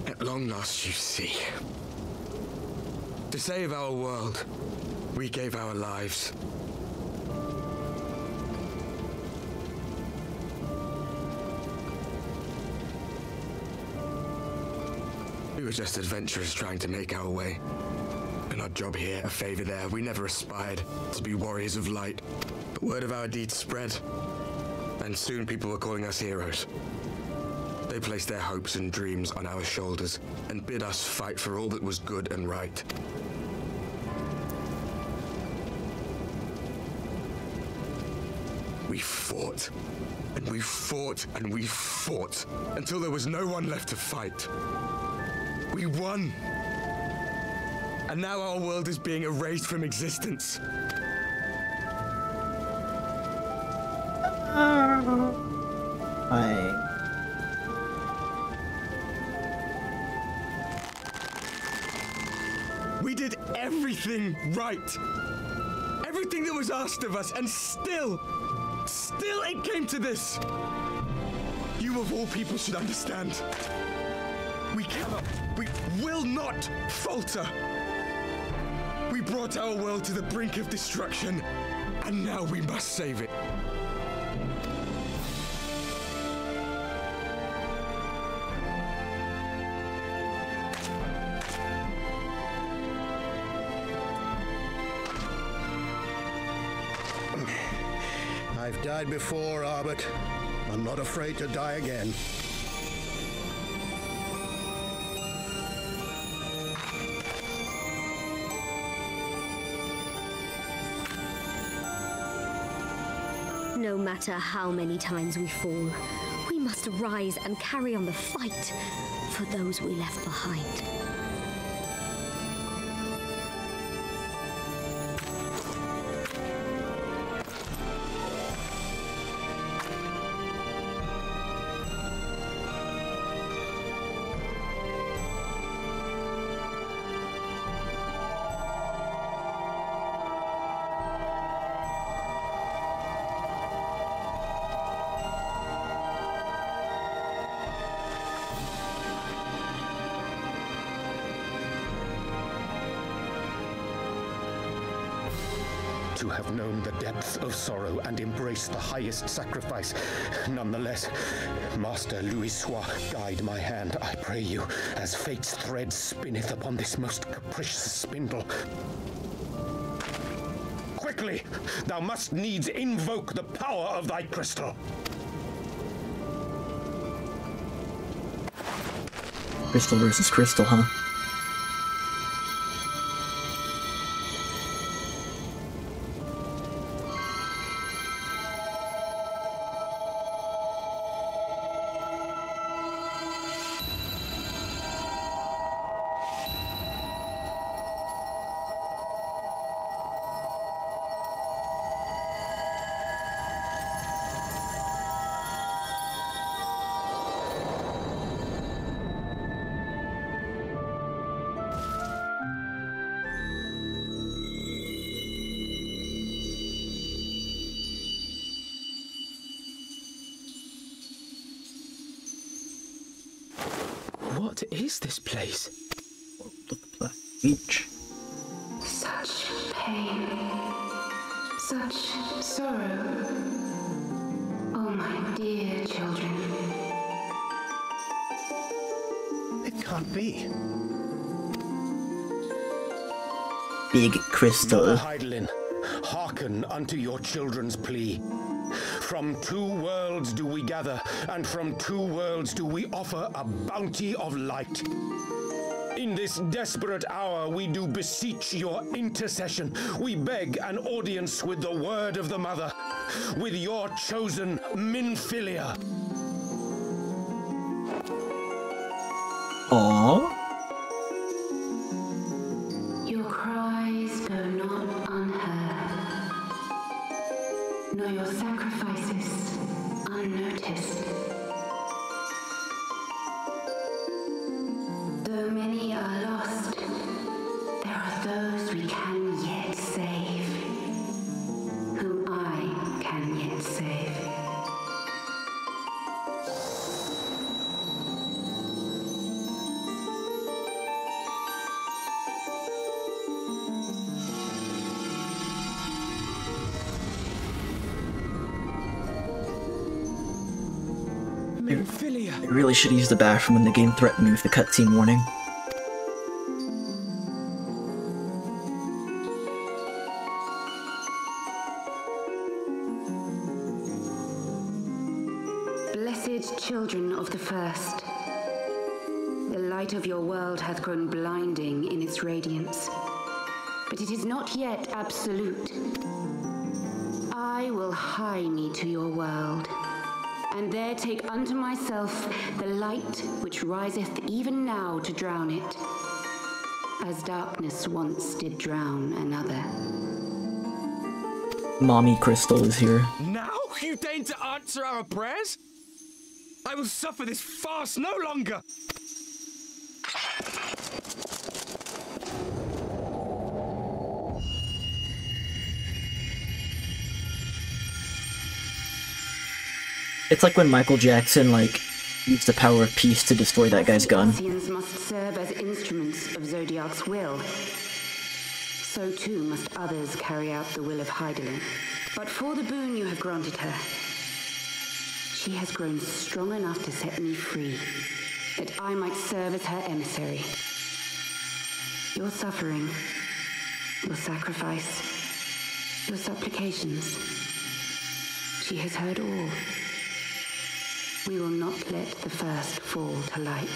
Speaker 4: At long last, you see. To save our world, we gave our lives. We were just adventurers trying to make our way. An odd job here, a favor there. We never aspired to be warriors of light. But word of our deeds spread, and soon people were calling us heroes. They placed their hopes and dreams on our shoulders and bid us fight for all that was good and right. We fought, and we fought, and we fought, until there was no one left to fight. We won. And now our world is being erased from existence. We did everything right. Everything that was asked of us, and still it came to this. You of all people should understand. We cannot, we will not falter. We brought our world to the brink of destruction, and now we must save it.
Speaker 11: I've died before, Arbet. I'm not afraid to die again.
Speaker 12: No matter how many times we fall, we must rise and carry on the fight for those we left behind.
Speaker 3: To have known the depths of sorrow and embraced the highest sacrifice. Nonetheless, Master Louis-Sois, guide my hand, I pray you, as fate's thread spinneth upon this most capricious spindle. Quickly! Thou must needs invoke the power of thy crystal.
Speaker 1: Crystal versus crystal, huh?
Speaker 6: What is this place?
Speaker 1: Beach.
Speaker 2: Such pain. Such sorrow. Oh, my dear children.
Speaker 11: It can't be.
Speaker 1: Big crystal.
Speaker 3: Mother Heidelin, hearken unto your children's plea. From two worlds do we gather, and from two worlds do we offer a bounty of light. In this desperate hour we do beseech your intercession. We beg an audience with the word of the mother, with your chosen Minfilia.
Speaker 1: Aww.
Speaker 2: Your cries go not unheard, nor your sacrifices unnoticed. Though many are lost, there are those we can yet save, whom I can yet save.
Speaker 1: I really should use the bathroom when the game threatened me with the cutscene warning.
Speaker 2: Blessed children of the First, the light of your world hath grown blinding in its radiance, but it is not yet absolute. I
Speaker 13: I will hie me to your world, and there take unto myself the light which riseth even now to drown it, as darkness once did drown another.
Speaker 1: Mommy Crystal is here.
Speaker 4: Now you deign to answer our prayers? I will suffer this farce no longer!
Speaker 1: It's like when Michael Jackson, like, used the power of peace to destroy that guy's gun.
Speaker 13: Ascians must serve as instruments of Zodiac's will. So too must others carry out the will of Hydaelyn. But for the boon you have granted her, she has grown strong enough to set me free, that I might serve as her emissary. Your suffering, your sacrifice, your supplications, she has heard all. We will not let the first fall to light.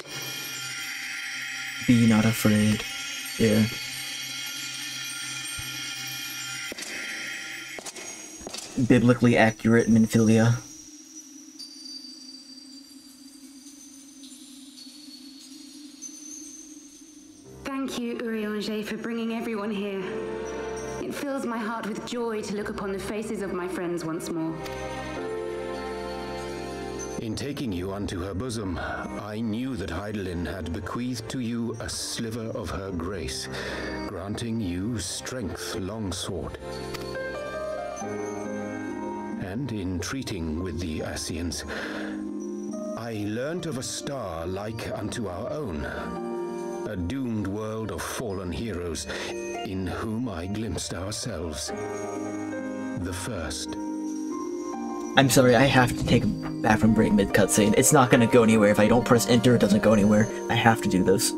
Speaker 1: Be not afraid. Yeah. Biblically accurate Minfilia.
Speaker 13: Thank you, Urianger, for bringing everyone here. It fills my heart with joy to look upon the faces of my friends once more.
Speaker 3: In taking you unto her bosom, I knew that Hydaelyn had bequeathed to you a sliver of her grace, granting you strength long sought. And in treating with the Ascians, I learnt of a star like unto our own, a doomed world of fallen heroes, in whom I glimpsed ourselves, the first.
Speaker 1: I'm sorry, I have to take a bathroom break mid-cutscene. It's not gonna go anywhere. If I don't press enter, it doesn't go anywhere. I have to do this.